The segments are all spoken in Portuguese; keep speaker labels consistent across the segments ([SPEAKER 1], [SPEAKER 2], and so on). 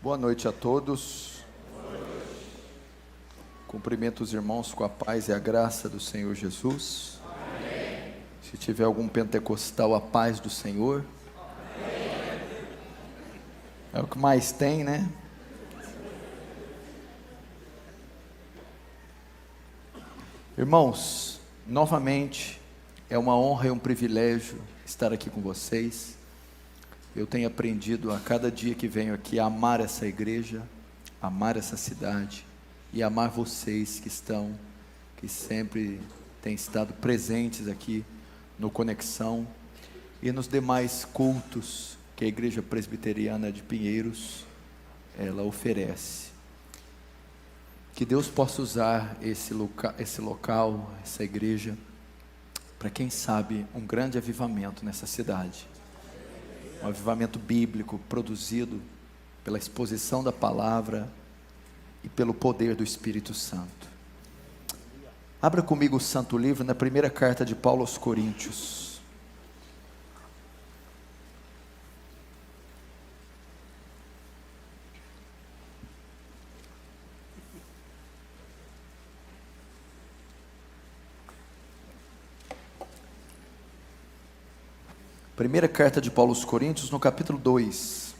[SPEAKER 1] Boa noite a todos. Cumprimento os irmãos com a paz e a graça do Senhor Jesus. Amém. Se tiver algum pentecostal, a paz do Senhor. Amém. É o que mais tem, né? Irmãos, novamente é uma honra e um privilégio estar aqui com vocês. Eu tenho aprendido a cada dia que venho aqui a amar essa igreja, amar essa cidade e amar vocês que sempre têm estado presentes aqui no Conexão e nos demais cultos que a Igreja Presbiteriana de Pinheiros, ela oferece. Que Deus possa usar esse local, essa igreja, para quem sabe um grande avivamento nessa cidade. Um avivamento bíblico produzido pela exposição da palavra e pelo poder do Espírito Santo. Abra comigo o Santo Livro na primeira carta de Paulo aos Coríntios. Primeira carta de Paulo aos Coríntios, no capítulo 2,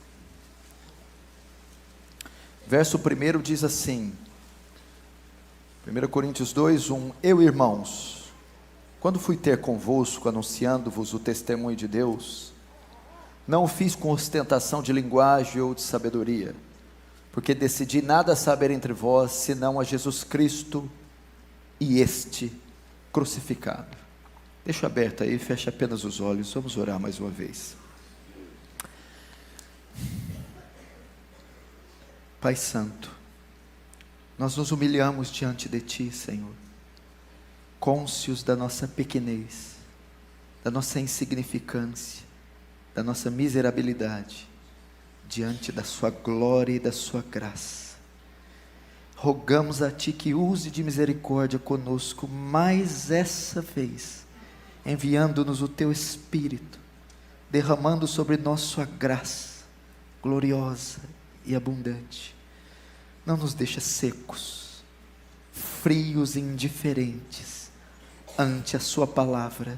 [SPEAKER 1] verso 1 diz assim, 1 Coríntios 2, 1, Eu, irmãos, quando fui ter convosco, anunciando-vos o testemunho de Deus, não o fiz com ostentação de linguagem ou de sabedoria, porque decidi nada saber entre vós, senão a Jesus Cristo e este crucificado. Deixa aberto aí, fecha apenas os olhos, vamos orar mais uma vez. Pai Santo, nós nos humilhamos diante de Ti, Senhor, cônscios da nossa pequenez, da nossa insignificância, da nossa miserabilidade, diante da Sua glória e da Sua graça. Rogamos a Ti que use de misericórdia conosco mais essa vez, enviando-nos o Teu Espírito, derramando sobre nós Sua graça, gloriosa e abundante. Não nos deixa secos, frios e indiferentes, ante a Sua palavra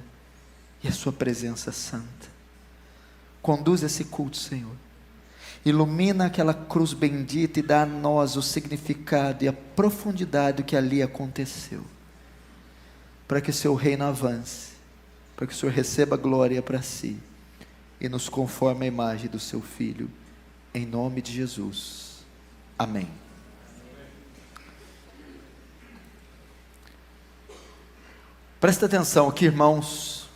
[SPEAKER 1] e a Sua presença santa. Conduz esse culto, Senhor, ilumina aquela cruz bendita e dá a nós o significado e a profundidade do que ali aconteceu, para que o Seu reino avance, para que o Senhor receba glória para si, e nos conforme a imagem do Seu Filho, em nome de Jesus, amém. Presta atenção aqui, irmãos,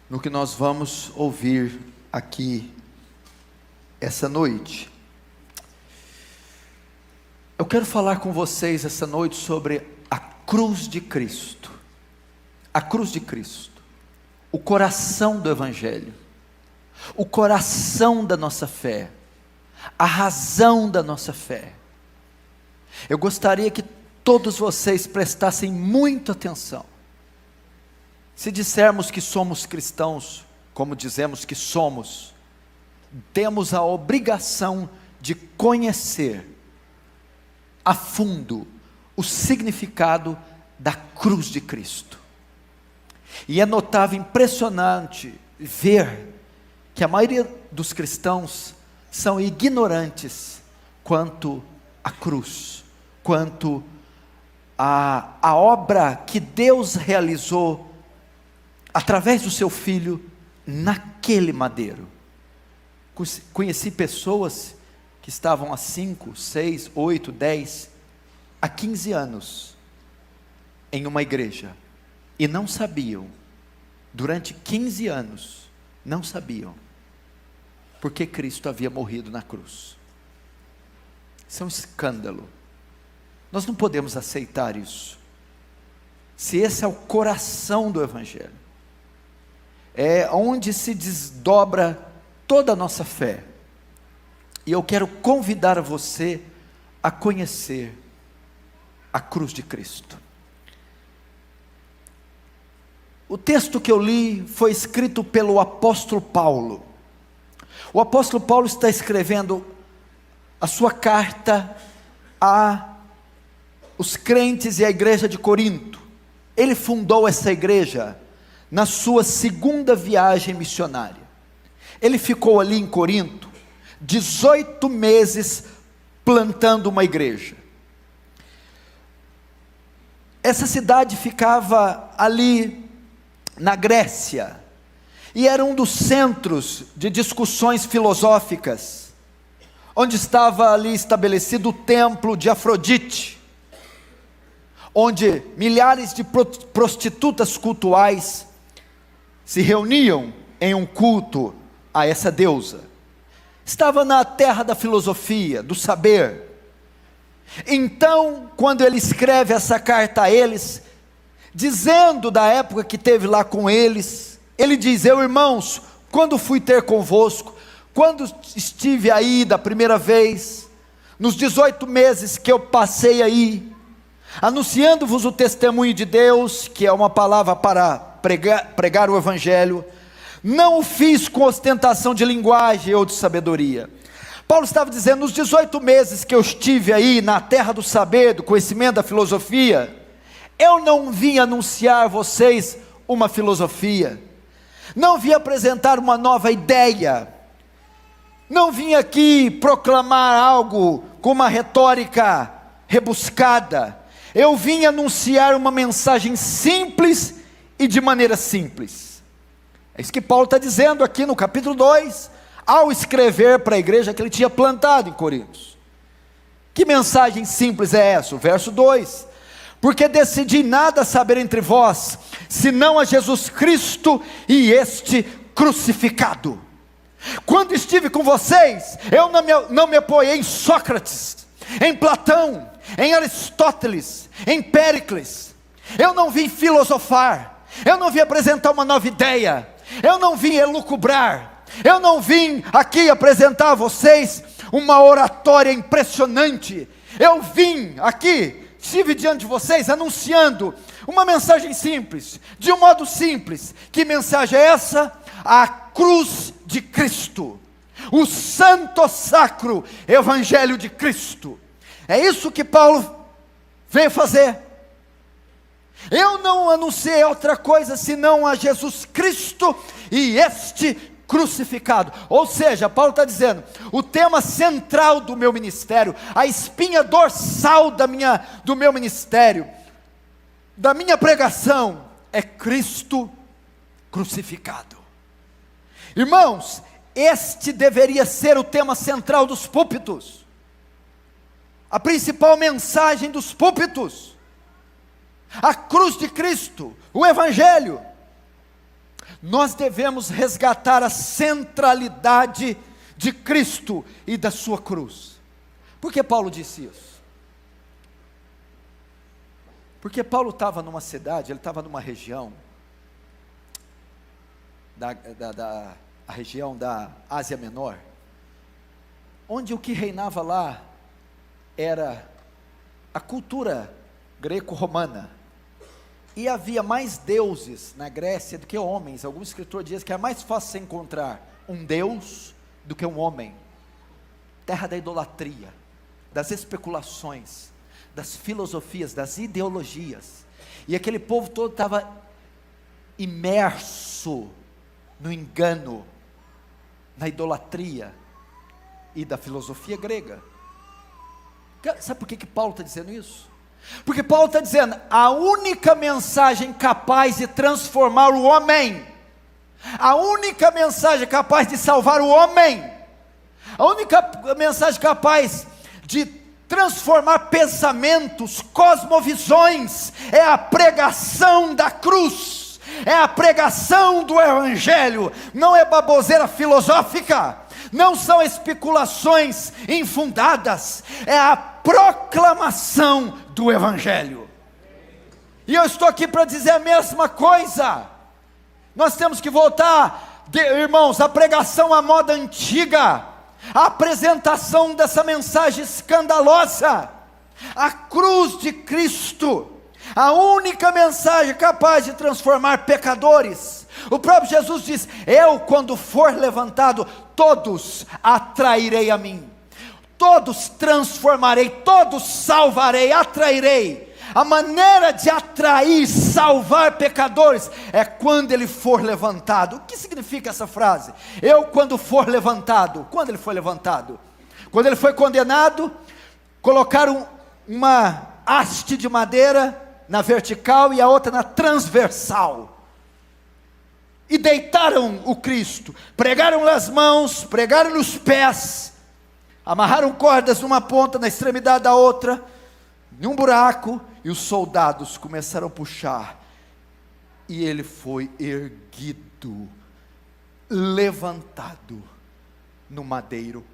[SPEAKER 1] no que nós vamos ouvir aqui, essa noite. Eu quero falar com vocês essa noite sobre a cruz de Cristo. A cruz de Cristo, o coração do Evangelho, o coração da nossa fé, a razão da nossa fé. Eu gostaria que todos vocês prestassem muita atenção. Se dissermos que somos cristãos, como dizemos que somos, temos a obrigação de conhecer a fundo o significado da cruz de Cristo. E é notável, impressionante ver que a maioria dos cristãos são ignorantes quanto à cruz, quanto à obra que Deus realizou através do Seu Filho naquele madeiro. Conheci pessoas que estavam há 5, 6, 8, 10, há 15 anos em uma igreja e não sabiam, durante 15 anos, não sabiam porque Cristo havia morrido na cruz. Isso é um escândalo. Nós não podemos aceitar isso. Se esse é o coração do Evangelho, é onde se desdobra toda a nossa fé, e eu quero convidar você a conhecer a cruz de Cristo. O texto que eu li foi escrito pelo apóstolo Paulo. O apóstolo Paulo está escrevendo a sua carta aos crentes e à igreja de Corinto. Ele fundou essa igreja na sua segunda viagem missionária. Ele ficou ali em Corinto 18 meses plantando uma igreja. Essa cidade ficava ali na Grécia, e era um dos centros de discussões filosóficas, onde estava ali estabelecido o templo de Afrodite, onde milhares de prostitutas cultuais se reuniam em um culto a essa deusa. Estava na terra da filosofia, do saber. Então, quando ele escreve essa carta a eles, dizendo da época que teve lá com eles, ele diz: eu, irmãos, quando fui ter convosco, quando estive aí da primeira vez, nos 18 meses que eu passei aí, anunciando-vos o testemunho de Deus, que é uma palavra para pregar o Evangelho, não o fiz com ostentação de linguagem ou de sabedoria. Paulo estava dizendo: nos 18 meses que eu estive aí na terra do saber, do conhecimento da filosofia, eu não vim anunciar a vocês uma filosofia, não vim apresentar uma nova ideia, não vim aqui proclamar algo com uma retórica rebuscada. Eu vim anunciar uma mensagem simples e de maneira simples. É isso que Paulo está dizendo aqui no capítulo 2, ao escrever para a igreja que ele tinha plantado em Corinto. Que mensagem simples é essa? O verso 2: porque decidi nada saber entre vós, senão a Jesus Cristo e este crucificado. Quando estive com vocês, eu não me apoiei em Sócrates, em Platão, em Aristóteles, em Péricles. Eu não vim filosofar, eu não vim apresentar uma nova ideia, eu não vim elucubrar, eu não vim aqui apresentar a vocês uma oratória impressionante. Eu vim aqui, estive diante de vocês anunciando uma mensagem simples, de um modo simples. Que mensagem é essa? A cruz de Cristo, o santo sacro Evangelho de Cristo. É isso que Paulo veio fazer. Eu não anunciei outra coisa senão a Jesus Cristo e este crucificado. Ou seja, Paulo está dizendo: o tema central do meu ministério, a espinha dorsal do meu ministério, da minha pregação, é Cristo crucificado. Irmãos, este deveria ser o tema central dos púlpitos, a principal mensagem dos púlpitos, a cruz de Cristo, o Evangelho. Nós devemos resgatar a centralidade de Cristo e da sua cruz. Por que Paulo disse isso? Porque Paulo estava numa cidade, ele estava numa região, a região da Ásia Menor, onde o que reinava lá era a cultura greco-romana. E havia mais deuses na Grécia do que homens. Algum escritor diz que é mais fácil você encontrar um deus do que um homem. Terra da idolatria, das especulações, das filosofias, das ideologias. E aquele povo todo estava imerso no engano, na idolatria e da filosofia grega. Sabe por que Paulo está dizendo isso? Porque Paulo está dizendo: a única mensagem capaz de transformar o homem, a única mensagem capaz de salvar o homem, a única mensagem capaz de transformar pensamentos, cosmovisões, é a pregação da cruz, é a pregação do Evangelho. Não é baboseira filosófica, não são especulações infundadas, é a proclamação do Evangelho. E eu estou aqui para dizer a mesma coisa. Nós temos que voltar, irmãos, à pregação à moda antiga, a apresentação dessa mensagem escandalosa, a cruz de Cristo, a única mensagem capaz de transformar pecadores, O próprio Jesus diz: eu, quando for levantado, todos atrairei a mim, todos transformarei, todos salvarei, atrairei. A maneira de atrair, salvar pecadores, é quando ele for levantado. O que significa essa frase? Eu, quando for levantado. Quando ele foi levantado? Quando ele foi condenado, colocaram uma haste de madeira na vertical e a outra na transversal, e deitaram o Cristo, pregaram-lhe as mãos, pregaram-lhe os pés, amarraram cordas numa ponta, na extremidade da outra, em um buraco, e os soldados começaram a puxar, e ele foi erguido, levantado no madeiro.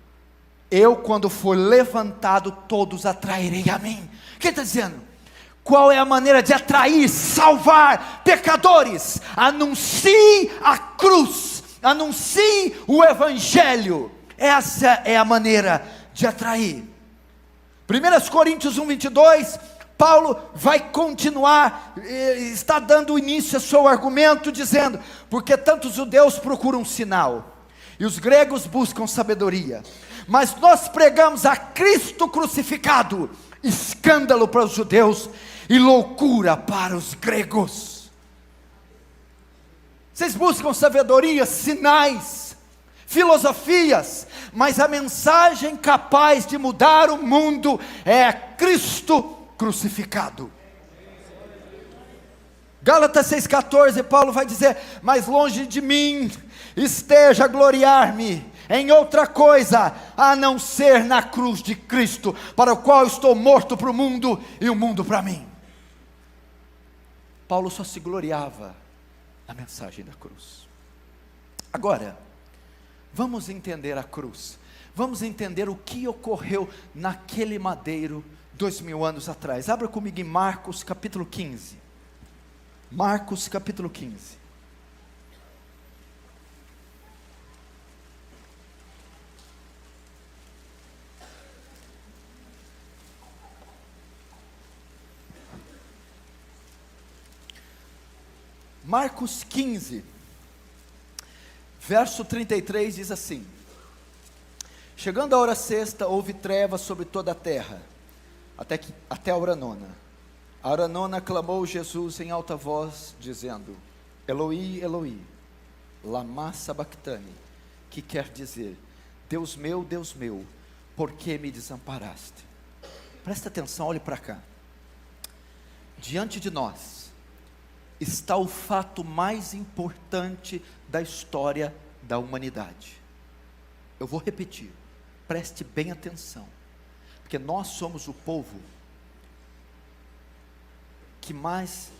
[SPEAKER 1] Eu, quando for levantado, todos atrairei a mim. O que ele está dizendo? Qual é a maneira de atrair, salvar pecadores? Anuncie a cruz, anuncie o Evangelho. Essa é a maneira de atrair. 1 Coríntios 1:22, Paulo vai continuar, está dando início ao seu argumento, dizendo: porque tanto os judeus procuram um sinal, e os gregos buscam sabedoria, mas nós pregamos a Cristo crucificado, escândalo para os judeus e loucura para os gregos. Vocês buscam sabedoria, sinais, filosofias, mas a mensagem capaz de mudar o mundo é Cristo crucificado. Gálatas 6,14, Paulo vai dizer: mas longe de mim esteja a gloriar-me em outra coisa, a não ser na cruz de Cristo, para o qual estou morto para o mundo e o mundo para mim. Paulo só se gloriava na mensagem da cruz. Agora, vamos entender a cruz, vamos entender o que ocorreu naquele madeiro 2000 anos atrás. Abra comigo em Marcos capítulo 15. Marcos capítulo 15. Marcos 15, verso 33 diz assim: chegando a hora sexta, houve trevas sobre toda a terra, até a hora nona. A hora nona clamou Jesus em alta voz, dizendo: Eloi, Eloi, lama sabachthani, que quer dizer: Deus meu, por que me desamparaste? Presta atenção, olhe para cá. Diante de nós está o fato mais importante da história da humanidade. Eu vou repetir, preste bem atenção, porque nós somos o povo que mais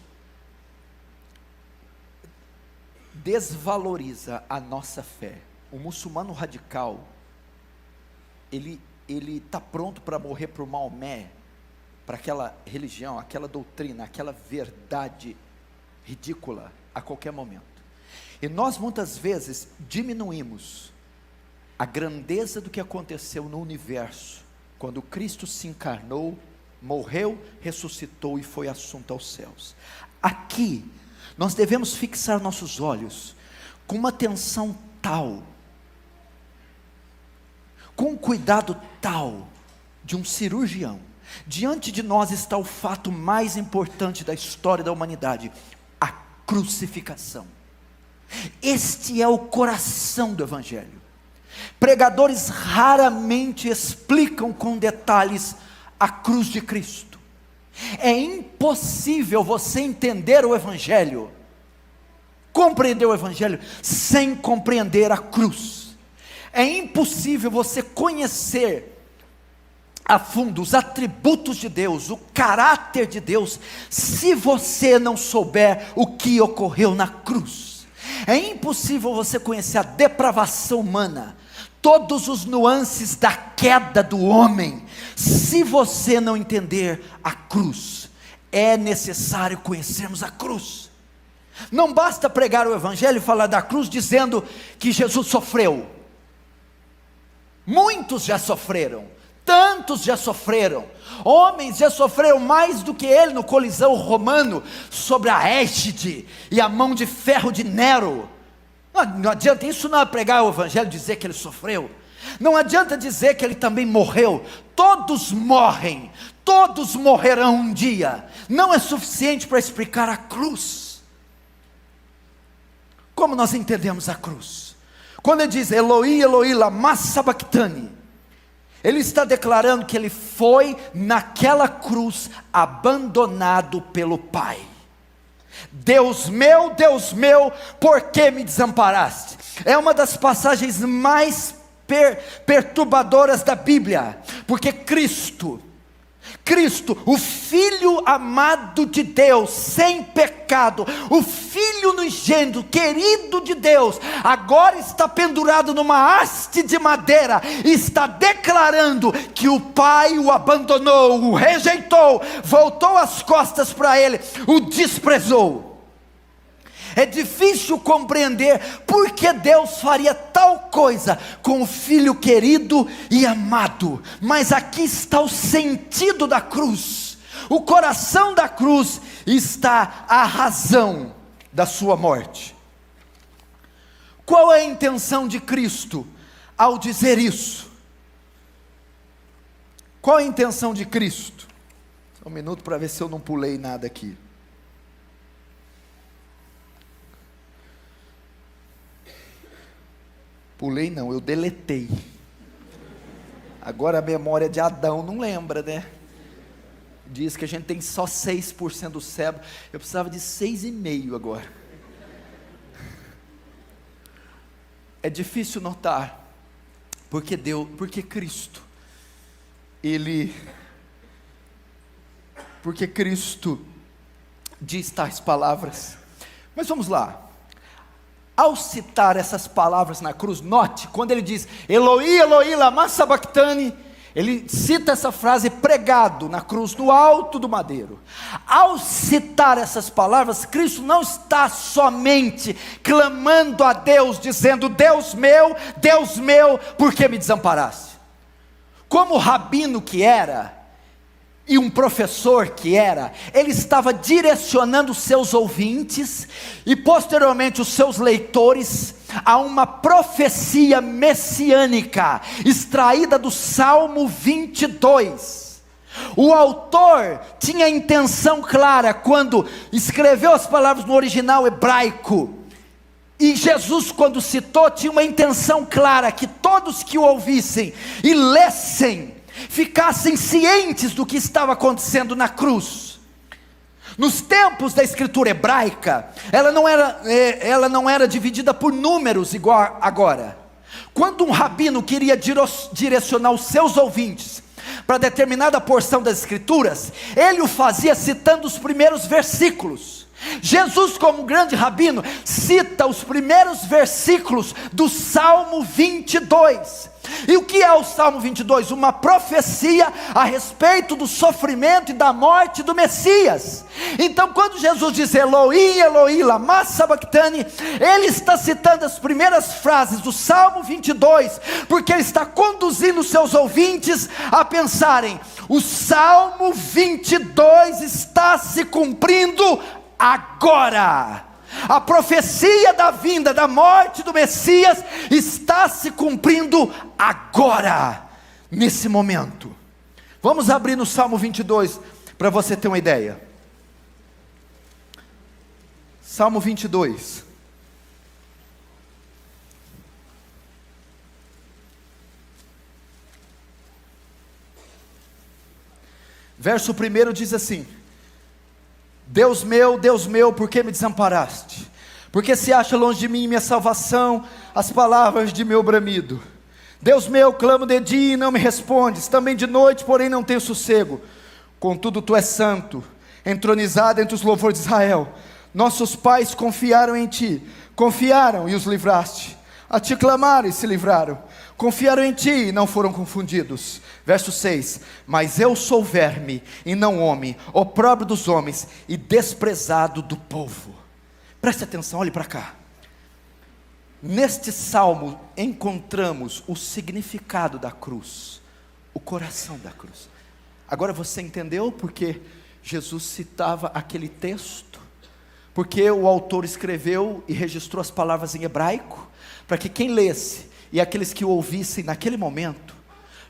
[SPEAKER 1] desvaloriza a nossa fé. O muçulmano radical, ele está pronto para morrer por Maomé, para aquela religião, aquela doutrina, aquela verdade ridícula a qualquer momento. E nós muitas vezes diminuímos a grandeza do que aconteceu no universo, quando Cristo se encarnou, morreu, ressuscitou e foi assunto aos céus. Aqui, nós devemos fixar nossos olhos com uma atenção tal, com um cuidado tal de um cirurgião. Diante de nós está o fato mais importante da história da humanidade: a crucificação. Este é o coração do Evangelho. Pregadores raramente explicam com detalhes a cruz de Cristo. É impossível você entender o Evangelho, compreender o Evangelho, sem compreender a cruz. É impossível você conhecer a fundo os atributos de Deus, o caráter de Deus, se você não souber o que ocorreu na cruz. É impossível você conhecer a depravação humana, todos os nuances da queda do homem, se você não entender a cruz. É necessário conhecermos a cruz. Não basta pregar o Evangelho e falar da cruz dizendo que Jesus sofreu. Muitos já sofreram, Tantos já sofreram, homens já sofreram mais do que ele no Coliseu Romano, sobre a égide e a mão de ferro de Nero. Não adianta, isso não é pregar o evangelho, dizer que ele sofreu. Não adianta dizer que ele também morreu. Todos morrem, todos morrerão um dia. Não é suficiente para explicar a cruz. Como nós entendemos a cruz? Quando ele diz Eloi, Eloi, lama sabachthani, ele está declarando que ele foi naquela cruz abandonado pelo Pai. Deus meu, por que me desamparaste? É uma das passagens mais perturbadoras da Bíblia, porque Cristo, o Filho amado de Deus, sem pecado, o Filho unigênito, querido de Deus, agora está pendurado numa haste de madeira, e está declarando que o Pai o abandonou, o rejeitou, voltou as costas para ele, o desprezou. É difícil compreender por que Deus faria tal coisa com o Filho querido e amado, mas aqui está o sentido da cruz. O coração da cruz está a razão da sua morte. Qual é a intenção de Cristo ao dizer isso? Qual é a intenção de Cristo? Só um minuto para ver se eu não pulei nada aqui. Pulei não, eu deletei. Agora a memória de Adão não lembra, né? Diz que a gente tem só 6% do cérebro. Eu precisava de 6,5 agora. É difícil notar, porque Cristo, porque Cristo diz tais palavras. Mas vamos lá. Ao citar essas palavras na cruz, note, quando ele diz, Eloi, Eloi, lama sabachthani, ele cita essa frase pregado na cruz, no alto do madeiro. Ao citar essas palavras, Cristo não está somente clamando a Deus, dizendo, Deus meu, por que me desamparaste? Como rabino que era, e um professor que era, ele estava direcionando os seus ouvintes, e posteriormente os seus leitores, a uma profecia messiânica, extraída do Salmo 22, o autor tinha a intenção clara, quando escreveu as palavras no original hebraico, e Jesus quando citou, tinha uma intenção clara, que todos que o ouvissem, e lessem, ficassem cientes do que estava acontecendo na cruz. Nos tempos da escritura hebraica, ela não era dividida por números igual agora. Quando um rabino queria direcionar os seus ouvintes para determinada porção das escrituras, ele o fazia citando os primeiros versículos. Jesus, como grande rabino, cita os primeiros versículos do Salmo 22. E o que é o Salmo 22? Uma profecia a respeito do sofrimento e da morte do Messias. Então quando Jesus diz Eloi, Eloi, lama sabachthani, ele está citando as primeiras frases do Salmo 22, porque ele está conduzindo os seus ouvintes a pensarem, o Salmo 22 está se cumprindo agora. A profecia da vinda, da morte do Messias, está se cumprindo agora, nesse momento. Vamos abrir no Salmo 22, para você ter uma ideia. Salmo 22. Verso 1 diz assim: Deus meu, por que me desamparaste? Porque se acha longe de mim minha salvação, as palavras de meu bramido. Deus meu, clamo de dia e não me respondes, também de noite, porém não tenho sossego. Contudo tu és santo, entronizado entre os louvores de Israel. Nossos pais confiaram em ti, confiaram e os livraste. A ti clamaram e se livraram. Confiaram em ti e não foram confundidos. Verso 6, mas eu sou verme e não homem, opróbrio dos homens e desprezado do povo. Preste atenção, olhe para cá. Neste salmo encontramos o significado da cruz, O coração da cruz. Agora você entendeu porque Jesus citava aquele texto? Porque o autor escreveu e registrou as palavras em hebraico, para que quem lesse e aqueles que o ouvissem naquele momento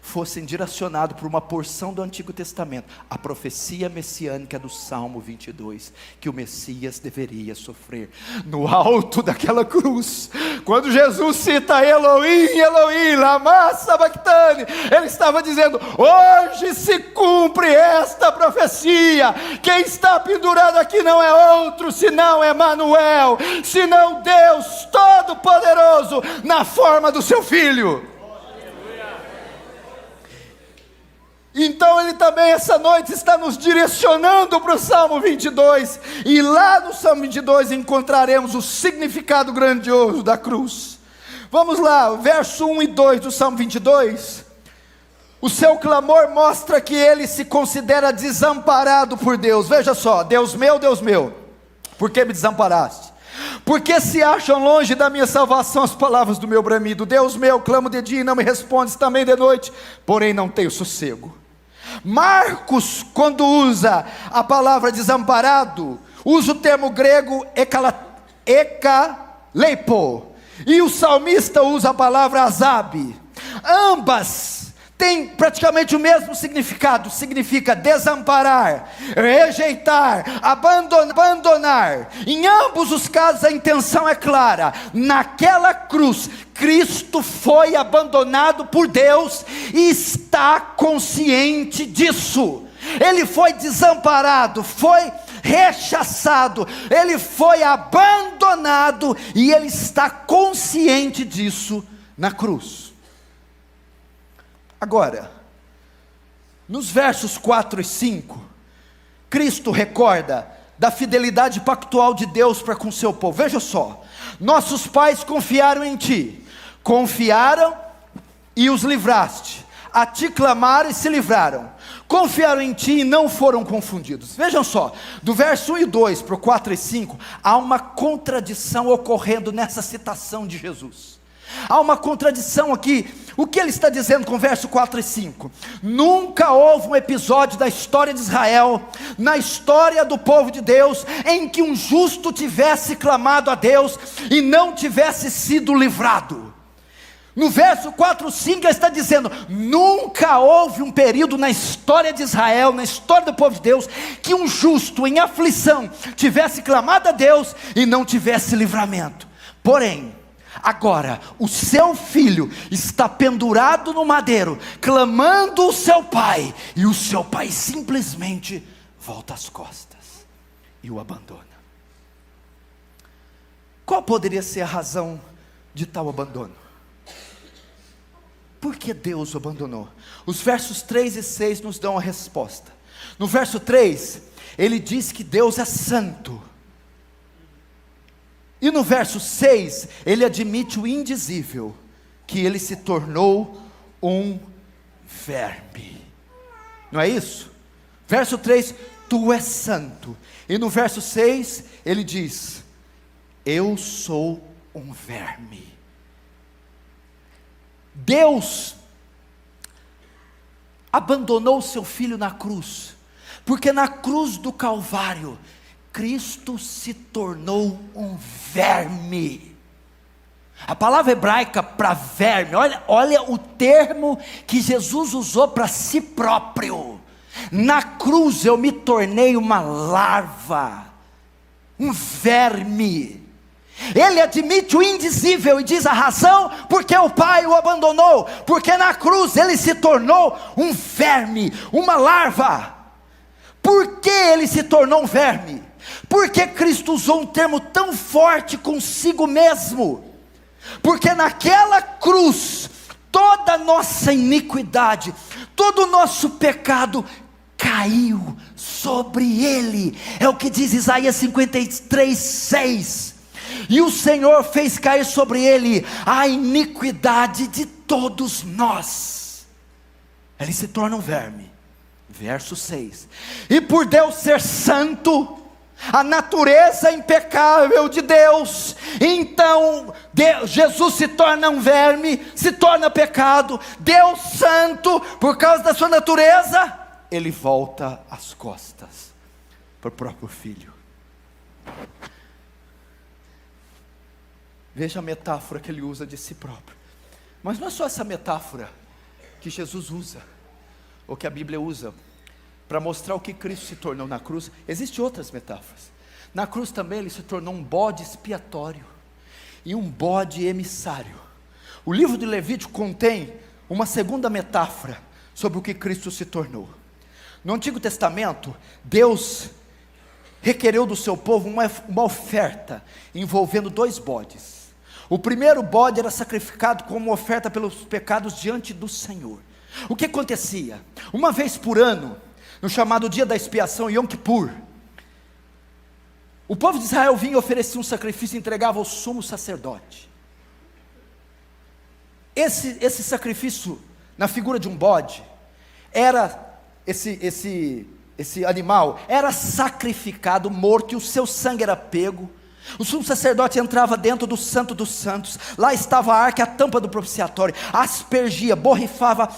[SPEAKER 1] fossem direcionados por uma porção do Antigo Testamento, a profecia messiânica do Salmo 22, que o Messias deveria sofrer no alto daquela cruz. Quando Jesus cita Elohim, Elohim, lama sabachthani, ele estava dizendo: hoje se cumpre esta profecia. Quem está pendurado aqui não é outro senão Emanuel, senão Deus Todo-Poderoso na forma do seu Filho. Então ele também essa noite está nos direcionando para o Salmo 22, e lá no Salmo 22 encontraremos o significado grandioso da cruz. Vamos lá, verso 1 e 2 do Salmo 22, o seu clamor mostra que ele se considera desamparado por Deus. Veja só: Deus meu, por que me desamparaste? Porque se acham longe da minha salvação as palavras do meu bramido. Deus meu, clamo de dia e não me respondes, também de noite, porém não tenho sossego. Marcos, quando usa a palavra desamparado, usa o termo grego ekaleipo, e o salmista usa a palavra azab. Ambas têm praticamente o mesmo significado, significa desamparar, rejeitar, abandonar. Em ambos os casos a intenção é clara: naquela cruz, Cristo foi abandonado por Deus e está consciente disso. Ele foi desamparado, foi rechaçado, ele foi abandonado e ele está consciente disso na cruz. Agora, nos versos 4 e 5, Cristo recorda da fidelidade pactual de Deus para com seu povo. Veja só: nossos pais confiaram em ti, confiaram e os livraste, a ti clamaram e se livraram, confiaram em ti e não foram confundidos. Vejam só, do verso 1 e 2 para o 4 e 5, há uma contradição ocorrendo nessa citação de Jesus. Há uma contradição aqui. O que ele está dizendo com o verso 4 e 5? Nunca houve um episódio da história de Israel, na história do povo de Deus, em que um justo tivesse clamado a Deus e não tivesse sido livrado. No verso 4 e 5 ele está dizendo: nunca houve um período na história de Israel, na história do povo de Deus, que um justo em aflição tivesse clamado a Deus e não tivesse livramento. Porém, agora o seu filho está pendurado no madeiro, clamando o seu pai, e o seu pai simplesmente volta as costas e o abandona. Qual poderia ser a razão de tal abandono? Por que Deus o abandonou? Os versos 3 e 6 nos dão a resposta. No verso 3, ele diz que Deus é santo. E no verso 6, ele admite o indizível, que ele se tornou um verme. Não é isso? Verso 3, tu és santo. E no verso 6, ele diz: eu sou um verme. Deus abandonou o seu filho na cruz, porque na cruz do Calvário, Cristo se tornou um verme. A palavra hebraica para verme, olha o termo que Jesus usou para si próprio. Na cruz eu me tornei uma larva, um verme. Ele admite o indizível e diz a razão porque o pai o abandonou, porque na cruz ele se tornou um verme, uma larva. Por que ele se tornou um verme? Porque Cristo usou um termo tão forte consigo mesmo? Porque naquela cruz, toda a nossa iniquidade, todo o nosso pecado caiu sobre ele. É o que diz Isaías 53, 6. E o Senhor fez cair sobre ele a iniquidade de todos nós. Ele se torna um verme. Verso 6. E por Deus ser santo, a natureza impecável de Deus. Então Jesus se torna um verme, se torna pecado. Deus santo, por causa da sua natureza, ele volta as costas para o próprio filho. Veja a metáfora que ele usa de si próprio. Mas não é só essa metáfora que Jesus usa, ou que a Bíblia usa, para mostrar o que Cristo se tornou na cruz. Existem outras metáforas. Na cruz também ele se tornou um bode expiatório e um bode emissário. O livro de Levítico contém uma segunda metáfora sobre o que Cristo se tornou. No Antigo Testamento, Deus requereu do seu povo uma oferta envolvendo 2 bodes. O primeiro bode era sacrificado como oferta pelos pecados diante do Senhor. O que acontecia? Uma vez por ano, no chamado dia da expiação, Yom Kippur, o povo de Israel vinha e oferecia um sacrifício e entregava ao sumo sacerdote. Esse sacrifício, na figura de um bode, era esse animal era sacrificado, morto, e o seu sangue era pego. O sumo sacerdote entrava dentro do Santo dos Santos. Lá estava a arca, a tampa do propiciatório, aspergia, borrifava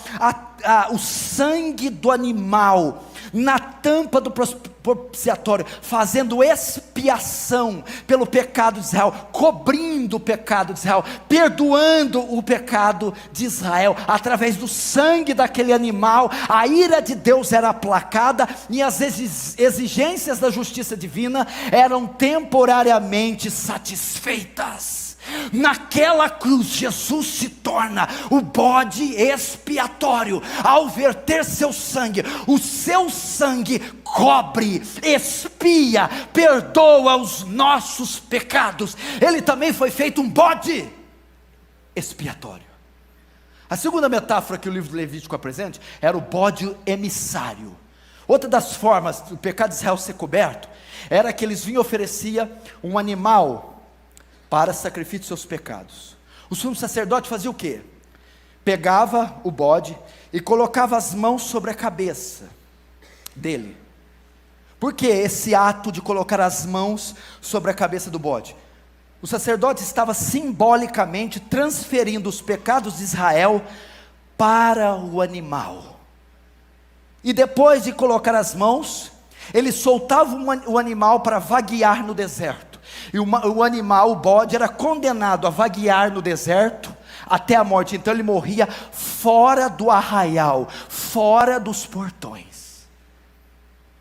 [SPEAKER 1] o sangue do animal na tampa do propiciatório, fazendo expiação pelo pecado de Israel, cobrindo o pecado de Israel, perdoando o pecado de Israel. Através do sangue daquele animal, a ira de Deus era aplacada, e as exigências da justiça divina eram temporariamente satisfeitas. Naquela cruz, Jesus se torna o bode expiatório. Ao verter seu sangue, o seu sangue cobre, expia, perdoa os nossos pecados. Ele também foi feito um bode expiatório. A segunda metáfora que o livro de Levítico apresenta era o bode emissário. Outra das formas do pecado de Israel ser coberto era que eles vinham e ofereciam um animal para sacrifício de seus pecados. O sumo sacerdote fazia o quê? Pegava o bode e colocava as mãos sobre a cabeça dele. Por que esse ato de colocar as mãos sobre a cabeça do bode? O sacerdote estava simbolicamente transferindo os pecados de Israel para o animal. E depois de colocar as mãos, ele soltava o animal para vaguear no deserto. E o animal, o bode, era condenado a vaguear no deserto até a morte. Então ele morria fora do arraial, fora dos portões.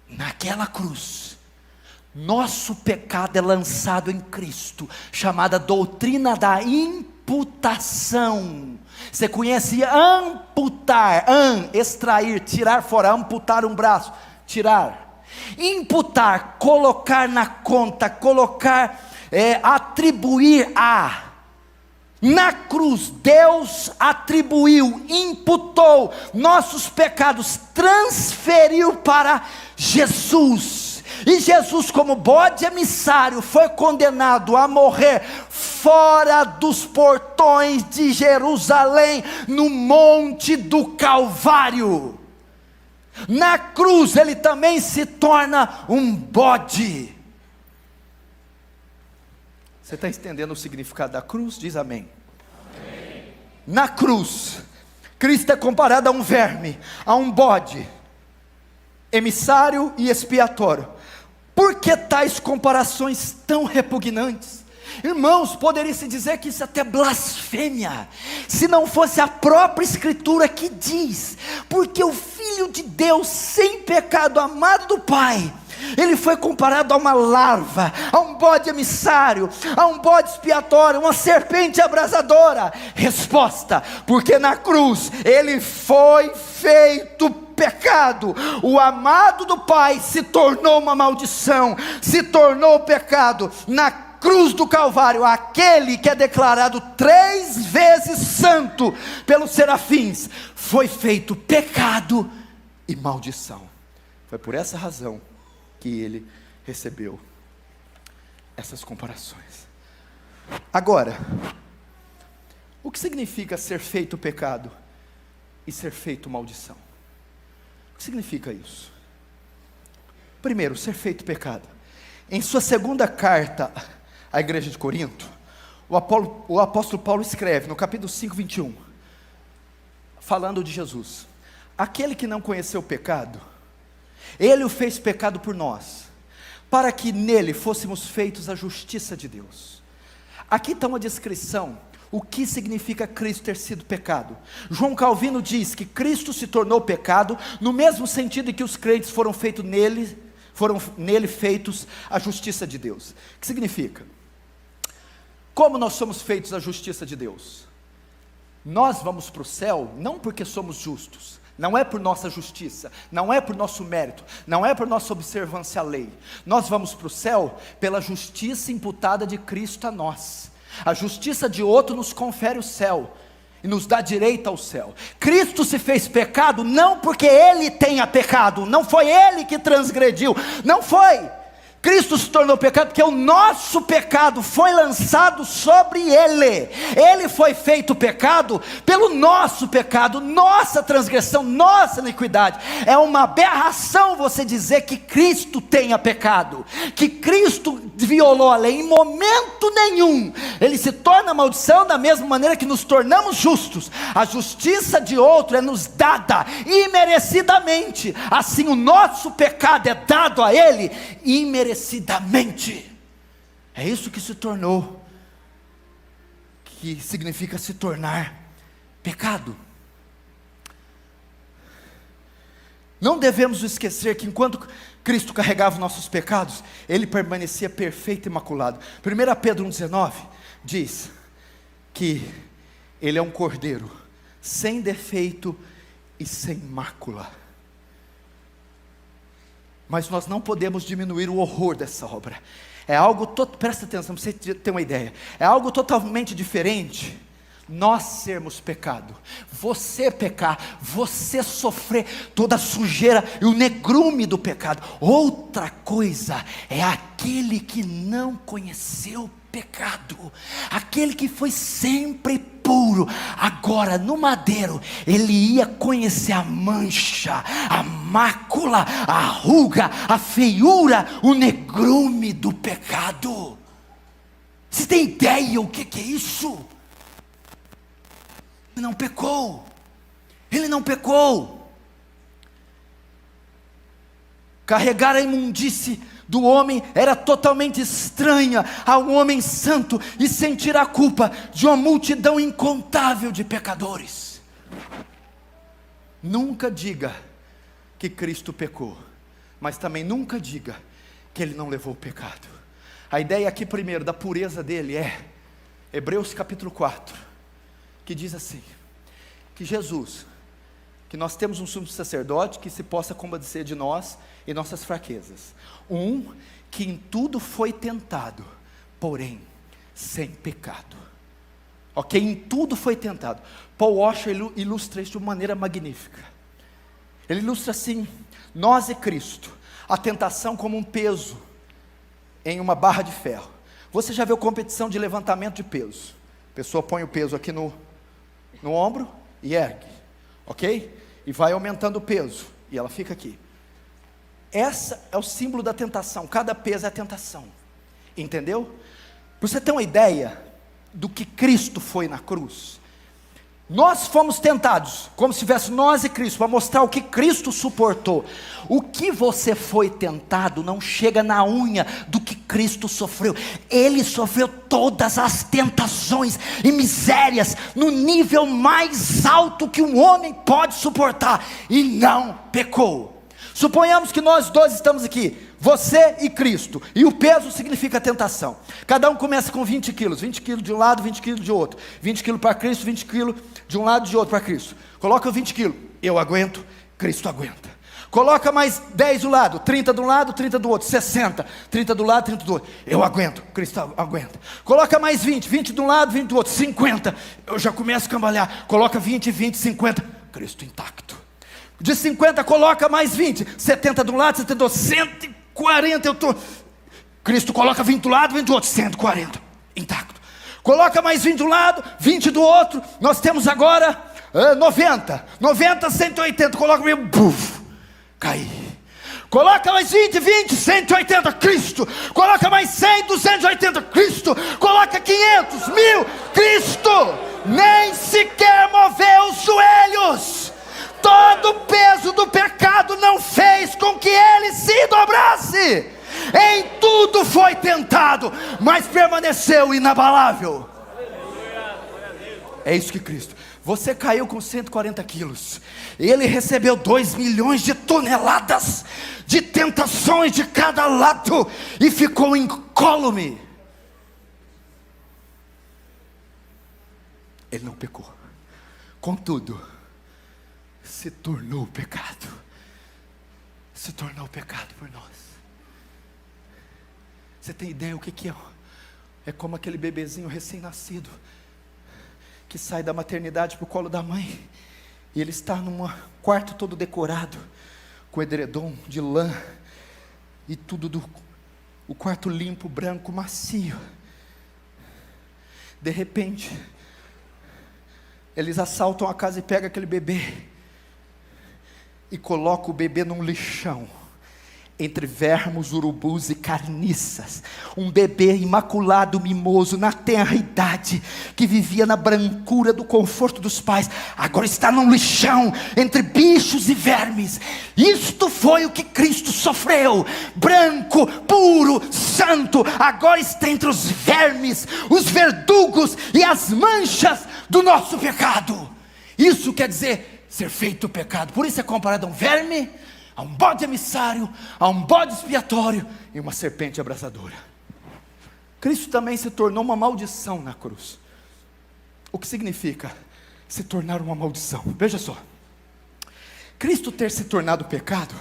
[SPEAKER 1] Naquela cruz, nosso pecado é lançado em Cristo, chamada doutrina da imputação. Você conhece amputar? Extrair, tirar fora, amputar um braço, tirar. Imputar, colocar na conta, atribuir a. Na cruz, Deus atribuiu, imputou nossos pecados, transferiu para Jesus. E Jesus, como bode emissário, foi condenado a morrer fora dos portões de Jerusalém, no Monte do Calvário. Na cruz ele também se torna um bode. Você está entendendo o significado da cruz? Diz amém. Amém. Na cruz, Cristo é comparado a um verme, a um bode, emissário e expiatório. Por que tais comparações tão repugnantes? Irmãos, poderia se dizer que isso é até blasfêmia, se não fosse a própria Escritura que diz, porque o Filho de Deus, sem pecado, amado do Pai, ele foi comparado a uma larva, a um bode emissário, a um bode expiatório, uma serpente abrasadora. Resposta: porque na cruz ele foi feito pecado. O amado do Pai se tornou uma maldição, se tornou pecado. Na cruz do Calvário, aquele que é declarado 3 vezes santo pelos serafins, foi feito pecado e maldição. Foi por essa razão que ele recebeu essas comparações. Agora, o que significa ser feito pecado e ser feito maldição? O que significa isso? Primeiro, ser feito pecado Em sua segunda carta à igreja de Corinto, o apóstolo Paulo escreve no capítulo 5, 21, falando de Jesus: aquele que não conheceu o pecado, ele o fez pecado por nós, para que nele fôssemos feitos a justiça de Deus. Aqui está uma descrição, o que significa Cristo ter sido pecado. João Calvino diz que Cristo se tornou pecado, no mesmo sentido em que os crentes foram nele feitos a justiça de Deus. O que significa? Como nós somos feitos a justiça de Deus? Nós vamos para o céu, não porque somos justos, não é por nossa justiça, não é por nosso mérito, não é por nossa observância à lei. Nós vamos para o céu pela justiça imputada de Cristo a nós. A justiça de outro nos confere o céu e nos dá direito ao céu. Cristo se fez pecado não porque Ele tenha pecado, não foi Ele que transgrediu, não foi. Cristo se tornou pecado porque o nosso pecado foi lançado sobre Ele. Ele foi feito pecado pelo nosso pecado, nossa transgressão, nossa iniquidade. É uma aberração você dizer que Cristo tenha pecado, que Cristo violou a lei. Em momento nenhum Ele se torna maldição, da mesma maneira que nos tornamos justos. A justiça de outro é nos dada imerecidamente, assim o nosso pecado é dado a Ele imerecidamente. É isso que se tornou, que significa se tornar pecado. Não devemos esquecer que enquanto Cristo carregava os nossos pecados, Ele permanecia perfeito e imaculado. 1 Pedro 1,19 diz que Ele é um cordeiro sem defeito e sem mácula. Mas nós não podemos diminuir o horror dessa obra. É algo, presta atenção para você ter uma ideia, é algo totalmente diferente nós sermos pecado, você pecar, você sofrer toda a sujeira e o negrume do pecado. Outra coisa é aquele que não conheceu pecado, aquele que foi sempre puro, agora no madeiro ele ia conhecer a mancha, a mácula, a ruga, a feiura, o negrume do pecado. Você tem ideia o que é isso? Ele não pecou, ele não pecou. Carregar a imundície do homem era totalmente estranha ao homem santo, e sentir a culpa de uma multidão incontável de pecadores. Nunca diga que Cristo pecou, mas também nunca diga que Ele não levou o pecado. A ideia aqui primeiro da pureza dele é Hebreus capítulo 4, que diz assim, que Jesus, que nós temos um sumo sacerdote que se possa compadecer de nós e nossas fraquezas, que em tudo foi tentado, porém sem pecado. Ok? Em tudo foi tentado. Paul Washer ilustra isso de uma maneira magnífica. Ele ilustra assim, nós e Cristo, a tentação como um peso em uma barra de ferro. Você já viu competição de levantamento de peso? A pessoa põe o peso aqui no ombro e ergue, ok? E vai aumentando o peso, e ela fica aqui. Essa é o símbolo da tentação, cada peso é a tentação, entendeu? Para você ter uma ideia do que Cristo foi na cruz, nós fomos tentados, como se tivesse nós e Cristo, para mostrar o que Cristo suportou. O que você foi tentado não chega na unha do que Cristo sofreu. Ele sofreu todas as tentações e misérias, no nível mais alto que um homem pode suportar, e não pecou. Suponhamos que nós dois estamos aqui, você e Cristo, e o peso significa tentação. Cada um começa com 20 quilos, 20 quilos de um lado, 20 quilos de outro, 20 quilos para Cristo, 20 quilos de um lado e de outro para Cristo. Coloca 20 quilos, eu aguento, Cristo aguenta. Coloca mais 10 do lado, 30 de um lado, 30 do outro, 60, 30 do lado, 30 do outro, eu aguento, Cristo aguenta. Coloca mais 20, 20 de um lado, 20 do outro, 50, eu já começo a cambalear. Coloca 20, 20, 50, Cristo intacto. De 50 coloca mais 20, 70 de um lado, 70 do outro, 140, Cristo coloca 20 do lado, 20 do outro, 140, intacto. Coloca mais 20 do lado, 20 do outro, nós temos agora 90, 180, coloca meio, buf, caí. Coloca mais 20, 20, 180, Cristo. Coloca mais 100, 280, Cristo. Coloca 500, 1000, Cristo. Nem sequer moveu os joelhos. Todo o peso do pecado não fez com que ele se dobrasse. Em tudo foi tentado, mas permaneceu inabalável. É isso que Cristo. Você caiu com 140 quilos. Ele recebeu 2 milhões de toneladas de tentações de cada lado e ficou incólume. Ele não pecou. Contudo, se tornou pecado. Se tornou pecado por nós. Você tem ideia o que é? É como aquele bebezinho recém-nascido que sai da maternidade para o colo da mãe, e ele está num quarto todo decorado, com edredom de lã, e tudo o quarto limpo, branco, macio. De repente, eles assaltam a casa e pegam aquele bebê, e colocam o bebê num lixão, entre vermes, urubus e carniças. Um bebê imaculado, mimoso, na tenra idade, que vivia na brancura do conforto dos pais, agora está num lixão, entre bichos e vermes. Isto foi o que Cristo sofreu. Branco, puro, santo, agora está entre os vermes, os verdugos e as manchas do nosso pecado. Isso quer dizer ser feito pecado. Por isso é comparado a um verme, a um bode emissário, a um bode expiatório e uma serpente abrasadora. Cristo também se tornou uma maldição na cruz. O que significa se tornar uma maldição? Veja só, Cristo ter se tornado pecado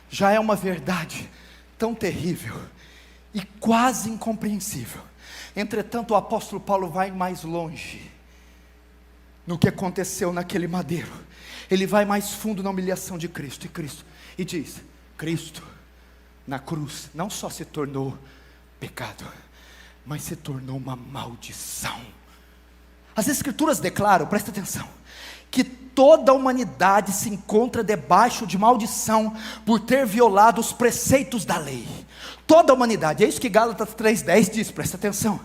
[SPEAKER 1] já é uma verdade tão terrível e quase incompreensível. Entretanto, o apóstolo Paulo vai mais longe no que aconteceu naquele madeiro. Ele vai mais fundo na humilhação de Cristo. E diz: Cristo na cruz não só se tornou pecado, mas se tornou uma maldição. As escrituras declaram, presta atenção, que toda a humanidade se encontra debaixo de maldição por ter violado os preceitos da lei. Toda a humanidade, é isso que Gálatas 3:10 diz, presta atenção.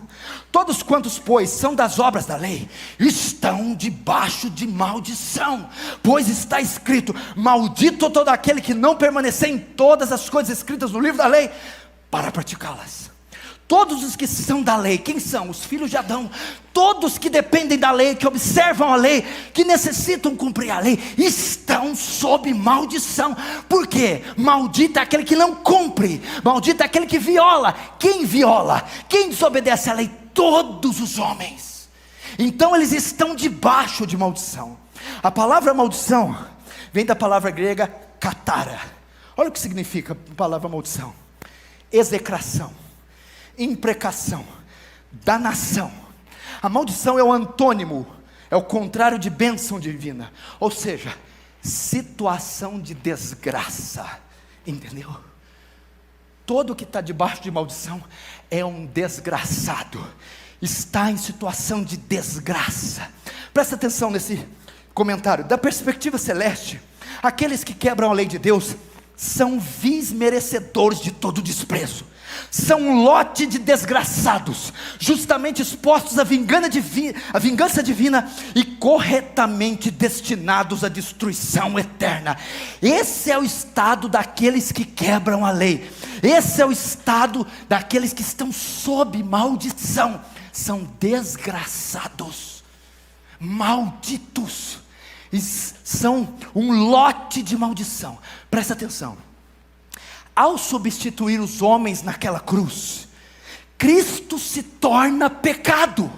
[SPEAKER 1] Todos quantos, pois, são das obras da lei, estão debaixo de maldição, pois está escrito: maldito todo aquele que não permanecer em todas as coisas escritas no livro da lei, para praticá-las. Todos os que são da lei, quem são? Os filhos de Adão. Todos que dependem da lei, que observam a lei, que necessitam cumprir a lei, estão sob maldição. Por quê? Maldito é aquele que não cumpre, maldito é aquele que viola. Quem viola? Quem desobedece à lei? Todos os homens. Então eles estão debaixo de maldição. A palavra maldição vem da palavra grega katara. Olha o que significa a palavra maldição: execração, imprecação, danação. A maldição é o antônimo, é o contrário de bênção divina, ou seja, situação de desgraça. Entendeu? Todo que está debaixo de maldição é um desgraçado, está em situação de desgraça. Presta atenção nesse comentário. Da perspectiva celeste, aqueles que quebram a lei de Deus são vis merecedores de todo desprezo. São um lote de desgraçados, justamente expostos à vingança divina e corretamente destinados à destruição eterna. Esse é o estado daqueles que quebram a lei. Esse é o estado daqueles que estão sob maldição. São desgraçados, malditos, e são um lote de maldição. Presta atenção. Ao substituir os homens naquela cruz, Cristo se torna pecado.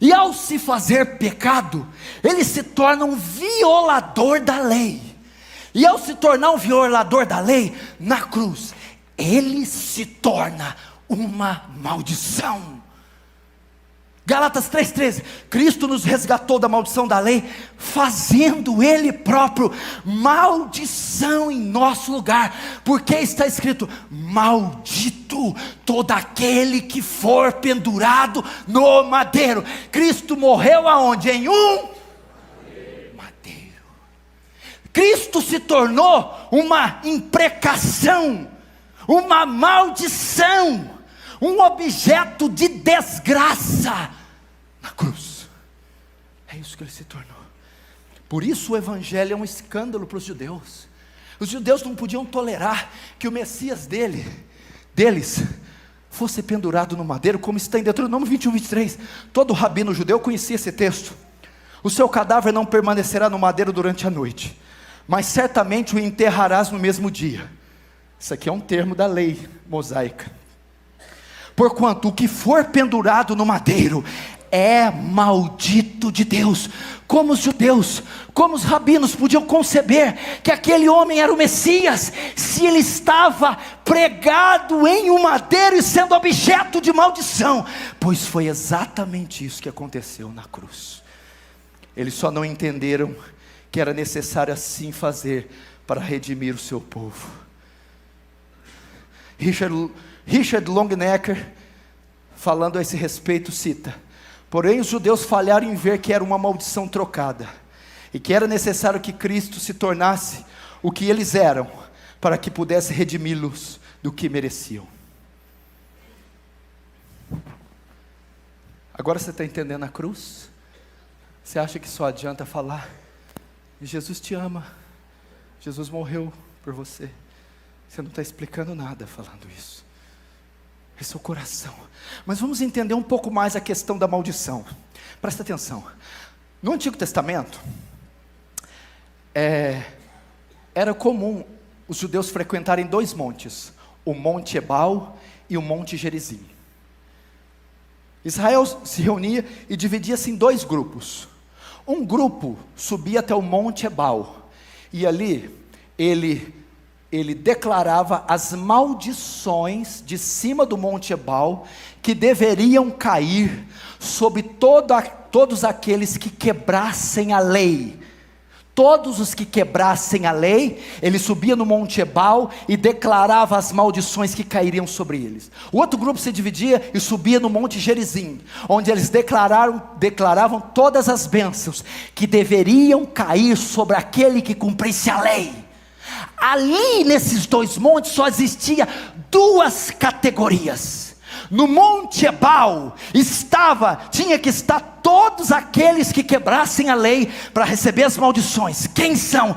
[SPEAKER 1] E ao se fazer pecado, ele se torna um violador da lei. E ao se tornar um violador da lei, na cruz, ele se torna uma maldição. Gálatas 3:13, Cristo nos resgatou da maldição da lei, fazendo Ele próprio maldição em nosso lugar, porque está escrito: maldito todo aquele que for pendurado no madeiro. Cristo morreu aonde? Em um madeiro. Cristo se tornou uma imprecação, uma maldição, um objeto de desgraça na cruz. É isso que ele se tornou. Por isso o evangelho é um escândalo para os judeus. Os judeus não podiam tolerar que o Messias deles fosse pendurado no madeiro, como está em Deuteronômio 21, 23. Todo rabino judeu conhecia esse texto. O seu cadáver não permanecerá no madeiro durante a noite, mas certamente o enterrarás no mesmo dia. Isso aqui é um termo da lei mosaica. Porquanto o que for pendurado no madeiro é maldito de Deus. Como os judeus, como os rabinos podiam conceber que aquele homem era o Messias, se ele estava pregado em um madeiro e sendo objeto de maldição? Pois foi exatamente isso que aconteceu na cruz. Eles só não entenderam que era necessário assim fazer para redimir o seu povo. Richard Longenecker, falando a esse respeito, cita: porém os judeus falharam em ver que era uma maldição trocada, e que era necessário que Cristo se tornasse o que eles eram, para que pudesse redimi-los do que mereciam. Agora você está entendendo a cruz? Você acha que só adianta falar: Jesus te ama, Jesus morreu por você? Você não está explicando nada falando isso. Esse é o coração. Mas vamos entender um pouco mais a questão da maldição. Presta atenção. No Antigo Testamento, era comum os judeus frequentarem dois montes: o Monte Ebal e o Monte Gerizim. Israel se reunia e dividia-se em dois grupos. Um grupo subia até o Monte Ebal, e ali ele declarava as maldições de cima do Monte Ebal, que deveriam cair sobre todos aqueles que quebrassem a lei. Todos os que quebrassem a lei, ele subia no Monte Ebal e declarava as maldições que cairiam sobre eles. O outro grupo se dividia e subia no Monte Gerizim, onde eles declaravam todas as bênçãos que deveriam cair sobre aquele que cumprisse a lei. Ali nesses dois montes só existia duas categorias. No Monte Ebal tinha que estar todos aqueles que quebrassem a lei para receber as maldições. Quem são?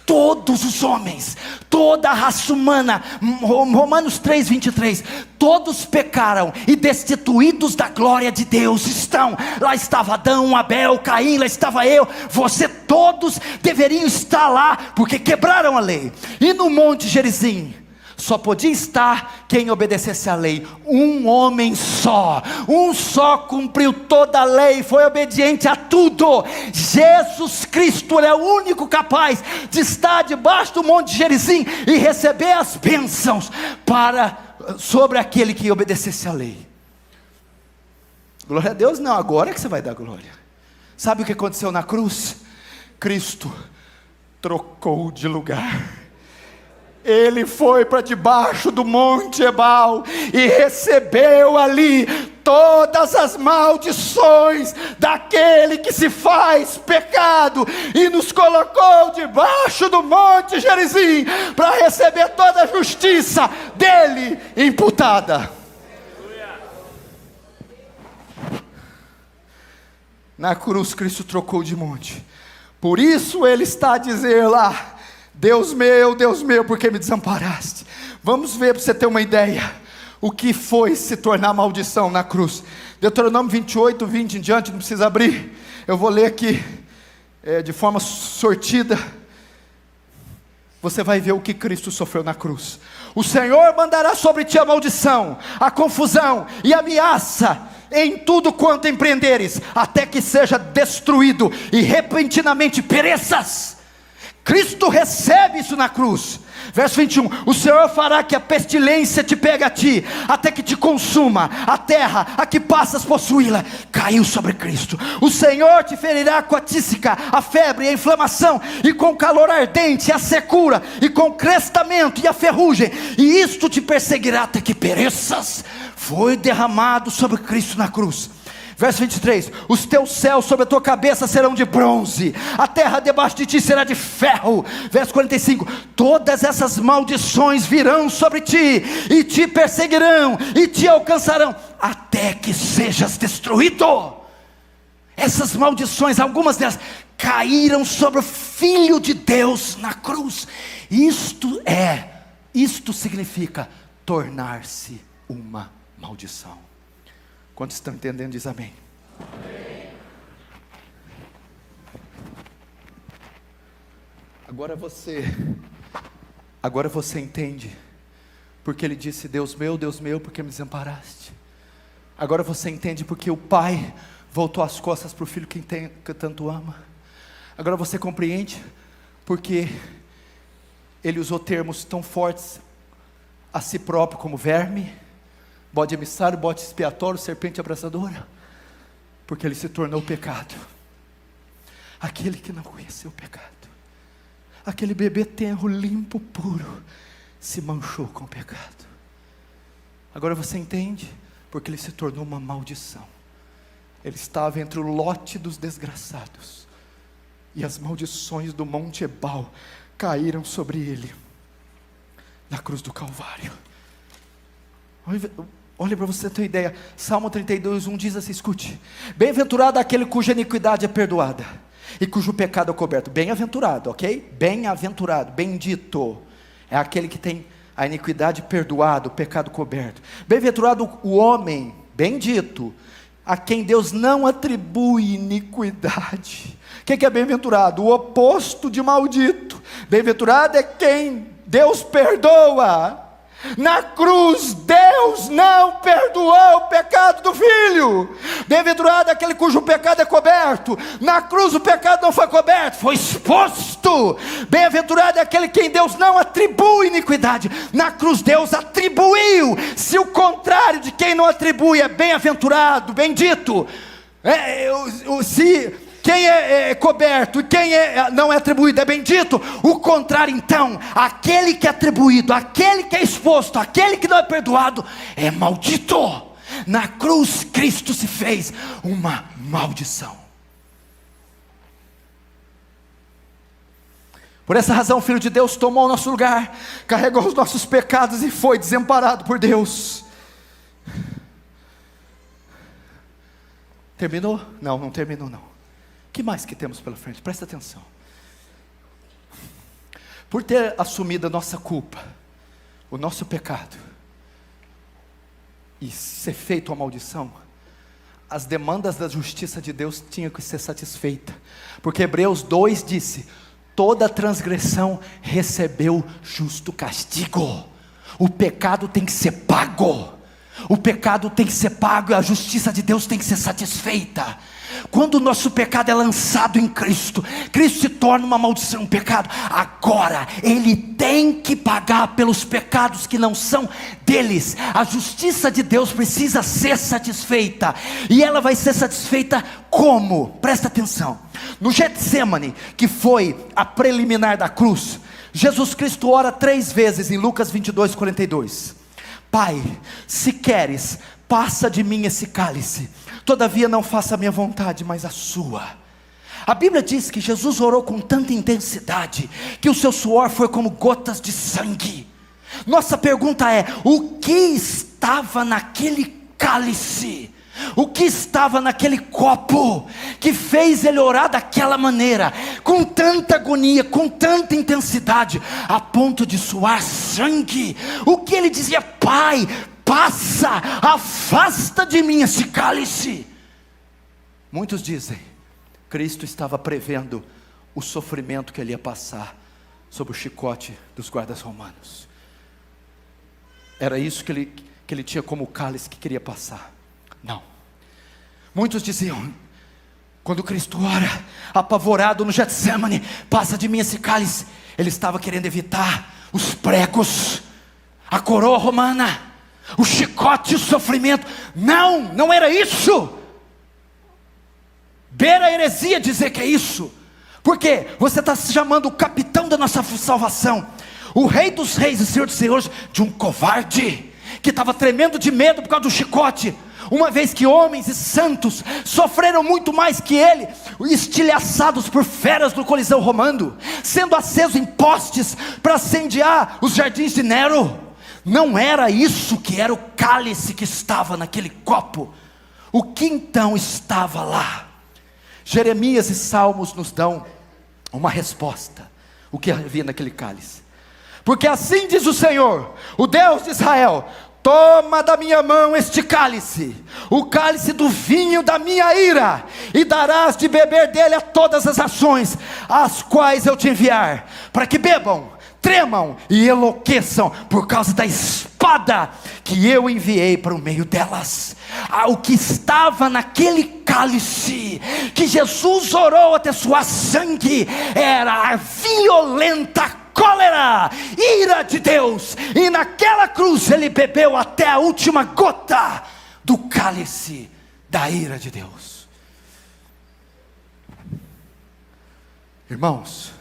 [SPEAKER 1] Todos os homens, toda a raça humana. Romanos 3, 23. Todos pecaram e destituídos da glória de Deus estão. Lá estava Adão, Abel, Caim, lá estava eu, você. Todos deveriam estar lá, porque quebraram a lei. E no Monte Gerizim só podia estar quem obedecesse à lei. Um homem só, um só cumpriu toda a lei, foi obediente a tudo. Jesus Cristo é o único capaz de estar debaixo do Monte Gerizim e receber as bênçãos sobre aquele que obedecesse à lei. Glória a Deus. Não, agora é que você vai dar glória. Sabe o que aconteceu na cruz? Cristo trocou de lugar. Ele foi para debaixo do Monte Ebal e recebeu ali todas as maldições daquele que se faz pecado, e nos colocou debaixo do Monte Gerizim para receber toda a justiça dele imputada. Na cruz Cristo trocou de monte. Por isso ele está a dizer lá: Deus meu, por que me desamparaste? Vamos ver para você ter uma ideia o que foi se tornar maldição na cruz. Deuteronômio 28, 20 em diante, não precisa abrir, eu vou ler aqui de forma sortida. Você vai ver o que Cristo sofreu na cruz. O Senhor mandará sobre ti a maldição, a confusão e a ameaça em tudo quanto empreenderes, até que seja destruído e repentinamente pereças. Cristo recebe isso na cruz. Verso 21, o Senhor fará que a pestilência te pegue a ti, até que te consuma a terra a que passas possuí-la. Caiu sobre Cristo. O Senhor te ferirá com a tísica, a febre, a inflamação, e com calor ardente, a secura, e com crestamento e a ferrugem, e isto te perseguirá até que pereças. Foi derramado sobre Cristo na cruz. Verso 23, os teus céus sobre a tua cabeça serão de bronze, a terra debaixo de ti será de ferro. Verso 45, todas essas maldições virão sobre ti, e te perseguirão, e te alcançarão, até que sejas destruído. Essas maldições, algumas delas, caíram sobre o Filho de Deus na cruz. Isto significa tornar-se uma maldição. Quantos estão entendendo, diz amém. Amém. Agora você entende porque ele disse: Deus meu, por que me desamparaste? Agora você entende porque o Pai voltou as costas para o Filho que tanto ama. Agora você compreende porque ele usou termos tão fortes a si próprio como verme, bode emissário, bode expiatório, serpente abrasadora, porque ele se tornou pecado. Aquele que não conheceu o pecado, aquele bebê tenro, limpo, puro, se manchou com o pecado. Agora você entende porque ele se tornou uma maldição. Ele estava entre o lote dos desgraçados, e as maldições do Monte Ebal caíram sobre ele na cruz do Calvário. Olha para você ter uma ideia. Salmo 32:1 diz assim, escute: bem-aventurado aquele cuja iniquidade é perdoada e cujo pecado é coberto. Bem-aventurado, ok? Bem-aventurado, bendito é aquele que tem a iniquidade perdoada, o pecado coberto. Bem-aventurado o homem, bendito, a quem Deus não atribui iniquidade. O que é bem-aventurado? O oposto de maldito. Bem-aventurado é quem Deus perdoa. Na cruz, Deus não perdoou o pecado do Filho. Bem-aventurado é aquele cujo pecado é coberto. Na cruz o pecado não foi coberto, foi exposto. Bem-aventurado é aquele quem Deus não atribui iniquidade. Na cruz Deus atribuiu. Se o contrário de quem não atribui é bem-aventurado, bendito, se quem é coberto e quem não é atribuído é bendito, o contrário então, aquele que é atribuído, aquele que é exposto, aquele que não é perdoado, é maldito. Na cruz Cristo se fez uma maldição. Por essa razão o Filho de Deus tomou o nosso lugar, carregou os nossos pecados e foi desamparado por Deus. Terminou? Não terminou não. O que mais que temos pela frente? Presta atenção. Por ter assumido a nossa culpa, o nosso pecado, e ser feito a maldição, as demandas da justiça de Deus tinham que ser satisfeitas, porque Hebreus 2 disse: toda transgressão recebeu justo castigo. O pecado tem que ser pago. O pecado tem que ser pago e a justiça de Deus tem que ser satisfeita. Quando o nosso pecado é lançado em Cristo, Cristo se torna uma maldição, um pecado. Agora Ele tem que pagar pelos pecados que não são deles. A justiça de Deus precisa ser satisfeita. E ela vai ser satisfeita como? Presta atenção. No Getsemane, que foi a preliminar da cruz, Jesus Cristo ora 3 vezes em Lucas 22:42. Pai, se queres, passa de mim esse cálice, todavia não faça a minha vontade, mas a sua. A Bíblia diz que Jesus orou com tanta intensidade, que o seu suor foi como gotas de sangue. Nossa pergunta é: o que estava naquele cálice? O que estava naquele copo que fez ele orar daquela maneira, com tanta agonia, com tanta intensidade, a ponto de suar sangue? O que ele dizia? Pai, passa, afasta de mim esse cálice. Muitos dizem, Cristo estava prevendo o sofrimento que ele ia passar sob o chicote dos guardas romanos. Era isso que ele tinha como cálice que queria passar. Não. Muitos diziam, quando Cristo ora, apavorado no Getsemane, passa de mim esse cálice, ele estava querendo evitar os pregos, a coroa romana, o chicote, o sofrimento. Não era isso. Beira a heresia dizer que é isso. Porque você está se chamando o capitão da nossa salvação, o Rei dos Reis e Senhor dos Senhores, de um covarde, que estava tremendo de medo por causa do chicote. uma vez que homens e santos sofreram muito mais que ele, estilhaçados por feras do Coliseu Romano, sendo acesos em postes para incendiar os jardins de Nero. Não era isso que era o cálice que estava naquele copo. O que então estava lá? Jeremias e Salmos nos dão uma resposta. O que havia naquele cálice? Porque assim diz o Senhor, o Deus de Israel: toma da minha mão este cálice, o cálice do vinho da minha ira, e darás de beber dele a todas as nações, as quais eu te enviar, para que bebam, tremam e enlouqueçam por causa da espada que eu enviei para o meio delas. O que estava naquele cálice, que Jesus orou até suar sangue, era a violenta cólera, ira de Deus, e naquela cruz ele bebeu até a última gota do cálice da ira de Deus. Irmãos,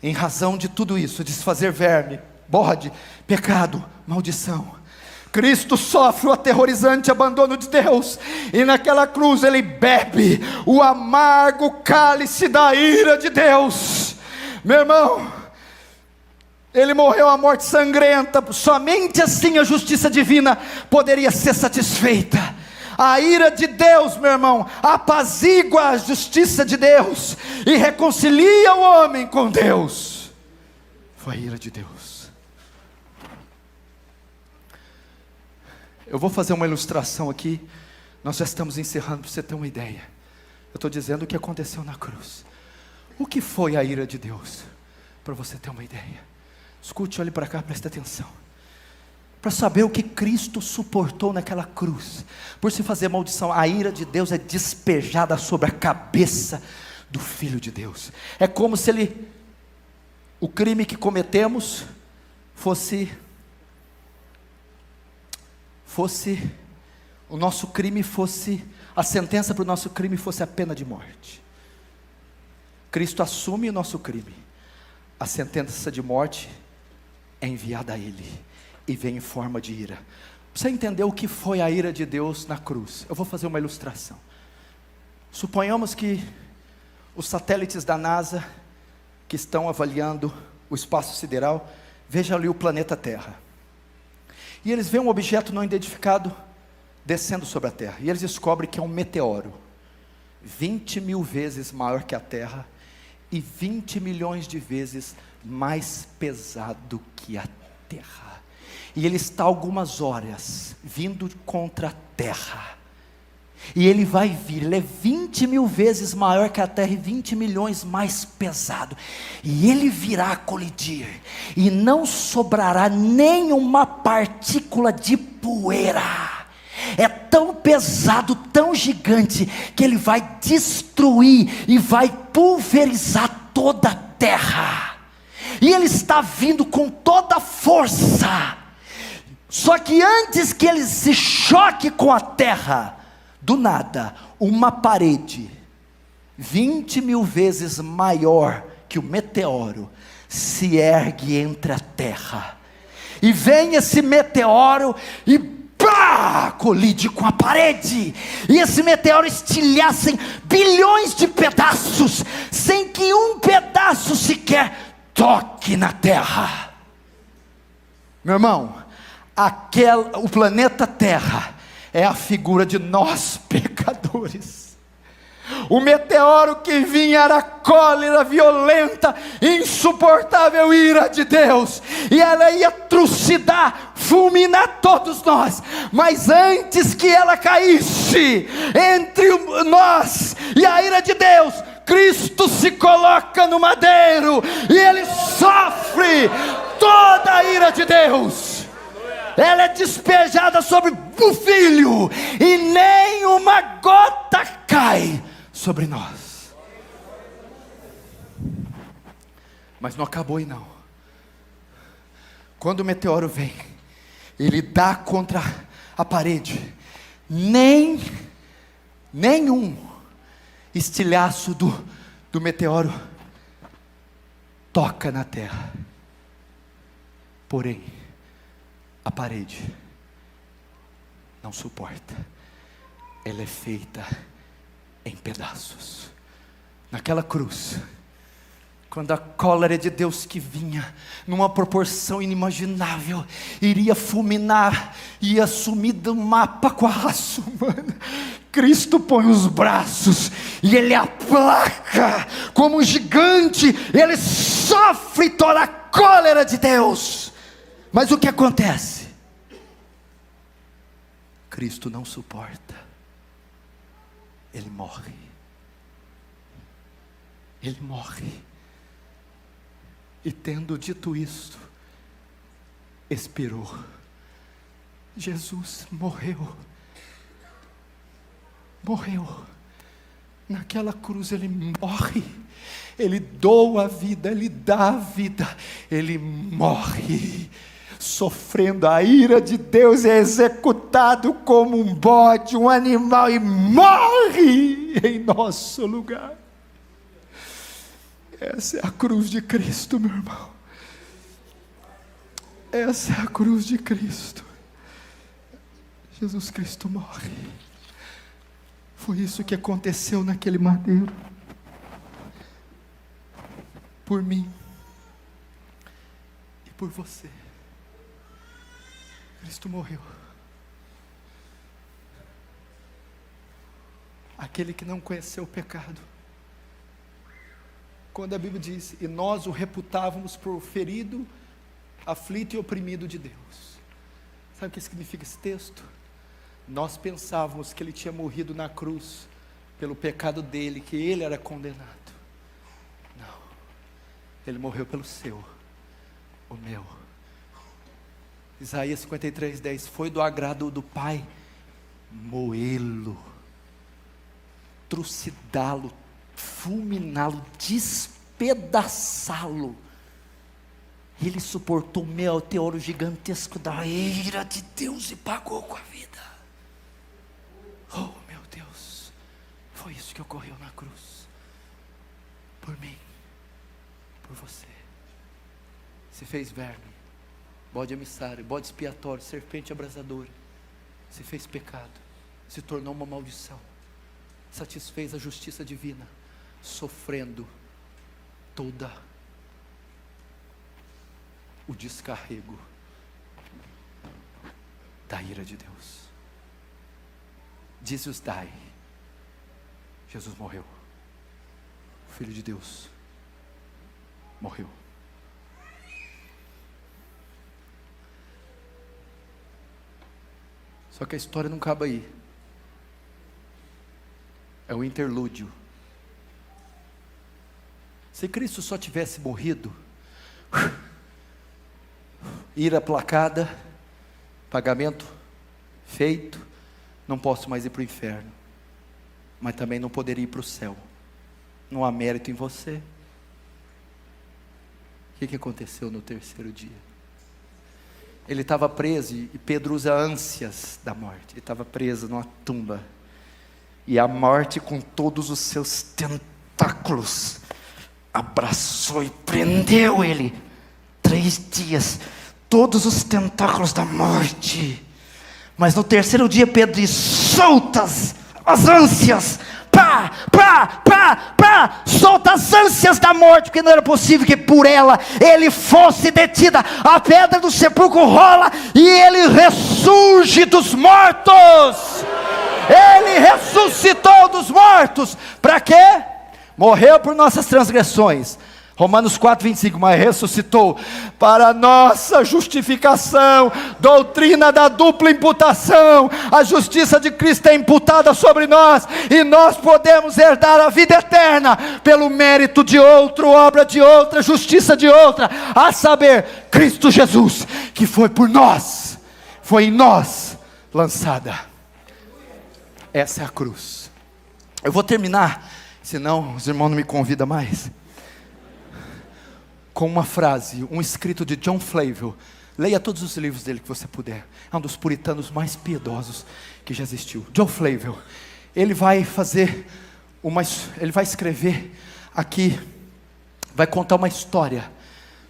[SPEAKER 1] em razão de tudo isso, desfazer verme, bode, pecado, maldição, Cristo sofre o aterrorizante abandono de Deus, e naquela cruz ele bebe o amargo cálice da ira de Deus. Meu irmão, ele morreu a morte sangrenta, somente assim a justiça divina poderia ser satisfeita. A ira de Deus, meu irmão, apazigua a justiça de Deus e reconcilia o homem com Deus. Foi a ira de Deus. Eu vou fazer uma ilustração aqui, nós já estamos encerrando para você ter uma ideia. Eu estou dizendo o que aconteceu na cruz. O que foi a ira de Deus? Para você ter uma ideia. Escute, olhe para cá, preste atenção. Para saber o que Cristo suportou naquela cruz, por se fazer maldição, a ira de Deus é despejada sobre a cabeça do Filho de Deus. É como se o crime que cometemos fosse o nosso crime fosse, a sentença para o nosso crime fosse a pena de morte. Cristo assume o nosso crime, a sentença de morte é enviada a Ele, e vem em forma de ira. Você entendeu o que foi a ira de Deus na cruz? Eu vou fazer uma ilustração. Suponhamos que os satélites da NASA, que estão avaliando o espaço sideral, vejam ali o planeta Terra, e eles veem um objeto não identificado descendo sobre a Terra, e eles descobrem que é um meteoro, 20 mil vezes maior que a Terra, e 20 milhões de vezes mais pesado que a Terra, e ele está algumas horas vindo contra a Terra, e ele vai vir, ele é 20 mil vezes maior que a Terra, e 20 milhões mais pesado, e ele virá colidir, e não sobrará nenhuma partícula de poeira. É tão pesado, tão gigante, que ele vai destruir e vai pulverizar toda a Terra. E ele está vindo com toda a força. Só que antes que ele se choque com a Terra, do nada, uma parede 20 mil vezes maior que o meteoro se ergue entre a Terra, e vem esse meteoro e colide com a parede, e esse meteoro estilhaça em bilhões de pedaços, sem que um pedaço sequer toque na Terra. Meu irmão, o planeta Terra é a figura de nós pecadores. O meteoro que vinha era a cólera violenta, insuportável ira de Deus, e ela ia trucidar, fulminar todos nós. Mas antes que ela caísse entre nós e a ira de Deus, Cristo se coloca no madeiro, e ele sofre toda a ira de Deus. Ela é despejada sobre o Filho, e nem uma gota cai sobre nós. Mas não acabou aí não. Quando o meteoro vem, ele dá contra a parede, nenhum estilhaço do meteoro toca na terra. Porém, a parede não não suporta. Ela é feita em pedaços. Naquela cruz, quando a cólera de Deus que vinha numa proporção inimaginável, iria fulminar, ia sumir do mapa com a raça humana, Cristo põe os braços e Ele aplaca como um gigante. Ele sofre toda a cólera de Deus. Mas o que acontece? Cristo não suporta. Ele morre. Ele morre. E tendo dito isto, expirou. Jesus morreu. Morreu. Naquela cruz Ele morre. Ele doa a vida, Ele dá a vida. Ele morre. Sofrendo a ira de Deus, é executado como um bode, um animal, e morre em nosso lugar. Essa é a cruz de Cristo, meu irmão. Essa é a cruz de Cristo. Jesus Cristo morre. Foi isso que aconteceu naquele madeiro. Por mim. E por você. Cristo morreu. Aquele que não conheceu o pecado. Quando a Bíblia diz, e nós o reputávamos por ferido, aflito e oprimido de Deus. Sabe o que significa esse texto? Nós pensávamos que Ele tinha morrido na cruz, pelo pecado dele, que Ele era condenado. Não. Ele morreu pelo seu, o meu. Isaías 53:10, foi do agrado do Pai, moê-lo, trucidá-lo, fulminá-lo, despedaçá-lo. Ele suportou o meteoro gigantesco da ira de Deus e pagou com a vida. Oh meu Deus, foi isso que ocorreu na cruz, por mim, por você. Se fez verme, bode emissário, bode expiatório, serpente abrasadora, se fez pecado, se tornou uma maldição, satisfez a justiça divina, sofrendo toda o descarrego da ira de Deus. Jesus died. Jesus morreu. O Filho de Deus morreu. Só que a história não acaba aí. É um interlúdio. Se Cristo só tivesse morrido, ira aplacada, pagamento feito, não posso mais ir para o inferno, mas também não poderia ir para o céu. Não há mérito em você. O que aconteceu no terceiro dia? Ele estava preso, e Pedro usa ânsias da morte. Ele estava preso numa tumba, e a morte, com todos os seus tentáculos, abraçou e prendeu ele. 3 dias, todos os tentáculos da morte. Mas no terceiro dia Pedro diz, soltas as ânsias, solta as ânsias da morte, porque não era possível que por ela ele fosse detida. A pedra do sepulcro rola e ele ressurge dos mortos. Ele ressuscitou dos mortos. Para quê? Morreu por nossas transgressões. Romanos 4:25, mas ressuscitou para nossa justificação. Doutrina da dupla imputação. A justiça de Cristo é imputada sobre nós, e nós podemos herdar a vida eterna pelo mérito de outro, obra de outra, justiça de outra, a saber, Cristo Jesus, que foi por nós, foi em nós lançada. Essa é a cruz. Eu vou terminar, senão os irmãos não me convidam mais, com uma frase, um escrito de John Flavel. Leia todos os livros dele que você puder. É um dos puritanos mais piedosos que já existiu. John Flavel. Ele vai escrever aqui, vai contar uma história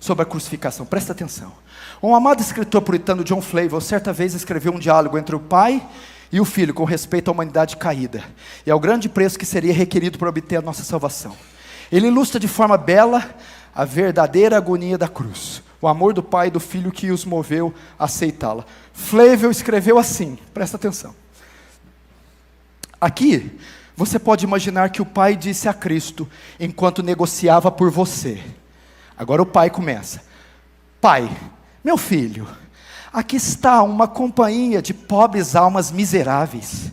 [SPEAKER 1] sobre a crucificação. Presta atenção. Um amado escritor puritano, John Flavel, certa vez escreveu um diálogo entre o pai e o filho com respeito à humanidade caída e ao grande preço que seria requerido para obter a nossa salvação. Ele ilustra de forma bela a verdadeira agonia da cruz, o amor do pai e do filho que os moveu a aceitá-la. Flavel escreveu assim, presta atenção. Aqui, você pode imaginar que o pai disse a Cristo, enquanto negociava por você. Agora o pai começa: Pai, meu filho, aqui está uma companhia de pobres almas miseráveis,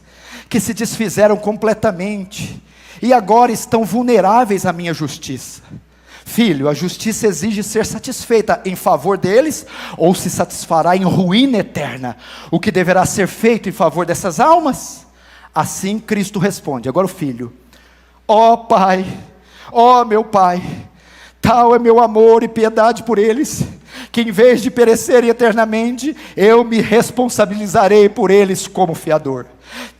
[SPEAKER 1] que se desfizeram completamente, e agora estão vulneráveis à minha justiça. Filho, a justiça exige ser satisfeita em favor deles, ou se satisfará em ruína eterna, o que deverá ser feito em favor dessas almas? Assim Cristo responde, agora o filho: ó Pai, ó meu Pai, tal é meu amor e piedade por eles, que em vez de perecerem eternamente, eu me responsabilizarei por eles como fiador.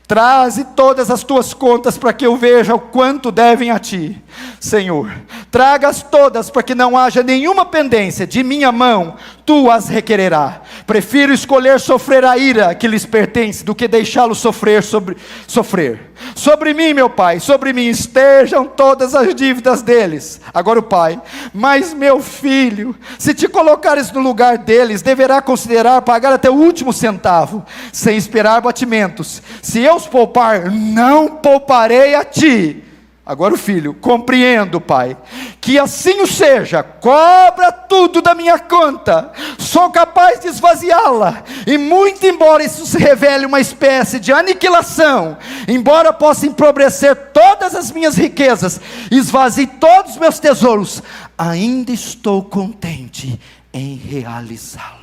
[SPEAKER 1] Traze todas as tuas contas para que eu veja o quanto devem a ti, Senhor. Traga-as todas para que não haja nenhuma pendência, de minha mão tu as requererá. Prefiro escolher sofrer a ira que lhes pertence do que deixá-los sofrer. Sobre mim, meu Pai, sobre mim estejam todas as dívidas deles. Agora o Pai: mas meu filho, se te colocares no lugar deles, deverá considerar pagar até o último centavo, sem esperar batimentos. Se eu os poupar, não pouparei a ti. Agora o filho: compreendo, Pai, que assim o seja, cobra tudo da minha conta, sou capaz de esvaziá-la, e muito embora isso se revele uma espécie de aniquilação, embora possa empobrecer todas as minhas riquezas, esvazie todos os meus tesouros, ainda estou contente em realizá-lo.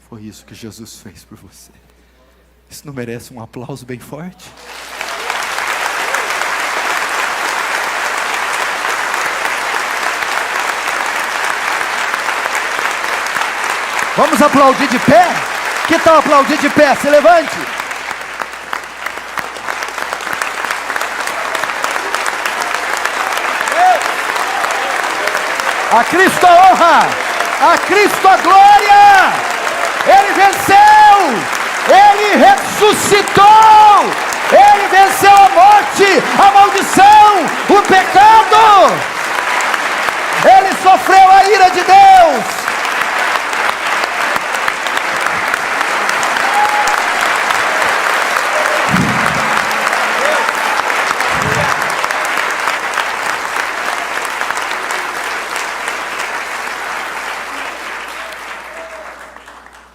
[SPEAKER 1] Foi isso que Jesus fez por você. Isso não merece um aplauso bem forte? Vamos aplaudir de pé? Que tal aplaudir de pé? Se levante. A Cristo a honra, a Cristo a glória. Ele venceu. Ele ressuscitou, Ele venceu a morte, a maldição, o pecado, Ele sofreu a ira de Deus.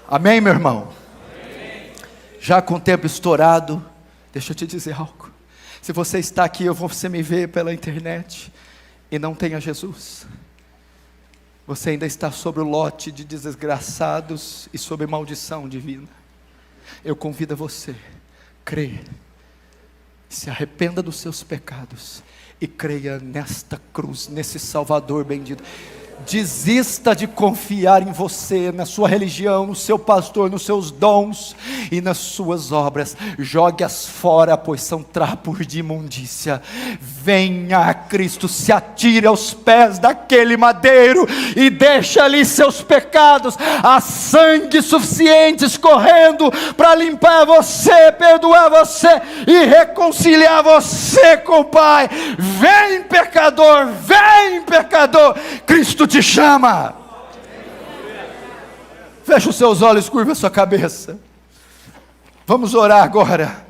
[SPEAKER 1] Amém, meu irmão? Já com o tempo estourado, deixa eu te dizer algo. Se você está aqui ou você me vê pela internet e não tem a Jesus, você ainda está sobre o lote de desgraçados e sob maldição divina. Eu convido a você, crê, se arrependa dos seus pecados e creia nesta cruz, nesse Salvador bendito. Desista de confiar em você, na sua religião, no seu pastor, nos seus dons e nas suas obras. Jogue-as fora, pois são trapos de imundícia. Venha a Cristo, se atire aos pés daquele madeiro e deixa ali seus pecados. Há sangue suficiente escorrendo para limpar você, perdoar você e reconciliar você com o Pai. Vem, pecador, Cristo te chama. Feche os seus olhos, curva a sua cabeça. Vamos orar agora.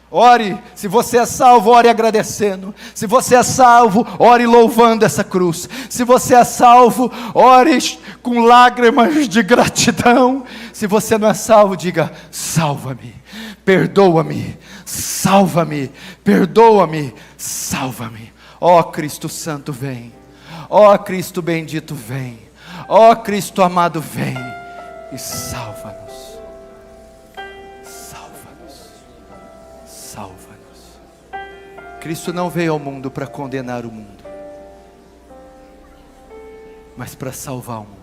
[SPEAKER 1] Ore, se você é salvo, ore agradecendo. Se você é salvo, ore louvando essa cruz. Se você é salvo, ore com lágrimas de gratidão. Se você não é salvo, diga: salva-me, perdoa-me, salva-me, perdoa-me, salva-me. Ó Cristo Santo, vem. Ó Cristo bendito, vem. Ó Cristo amado, vem e salva-nos. Salva-nos. Salva-nos. Cristo não veio ao mundo para condenar o mundo, mas para salvar o mundo.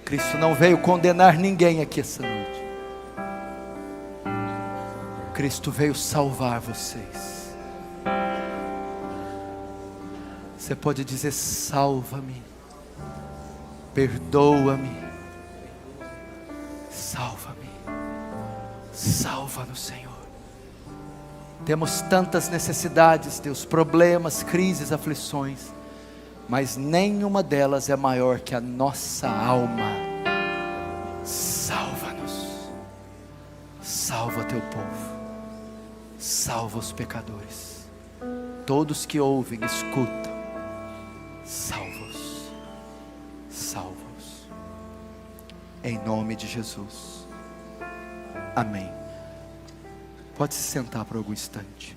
[SPEAKER 1] Cristo não veio condenar ninguém aqui essa noite. Cristo veio salvar vocês. Você pode dizer: salva-me, perdoa-me, salva-me, salva-nos, Senhor. Temos tantas necessidades, Deus, problemas, crises, aflições, mas nenhuma delas é maior que a nossa alma. Salva-nos, salva teu povo, salva os pecadores, todos que ouvem, escutam, salva-os, salva-os, em nome de Jesus, amém. Pode se sentar por algum instante.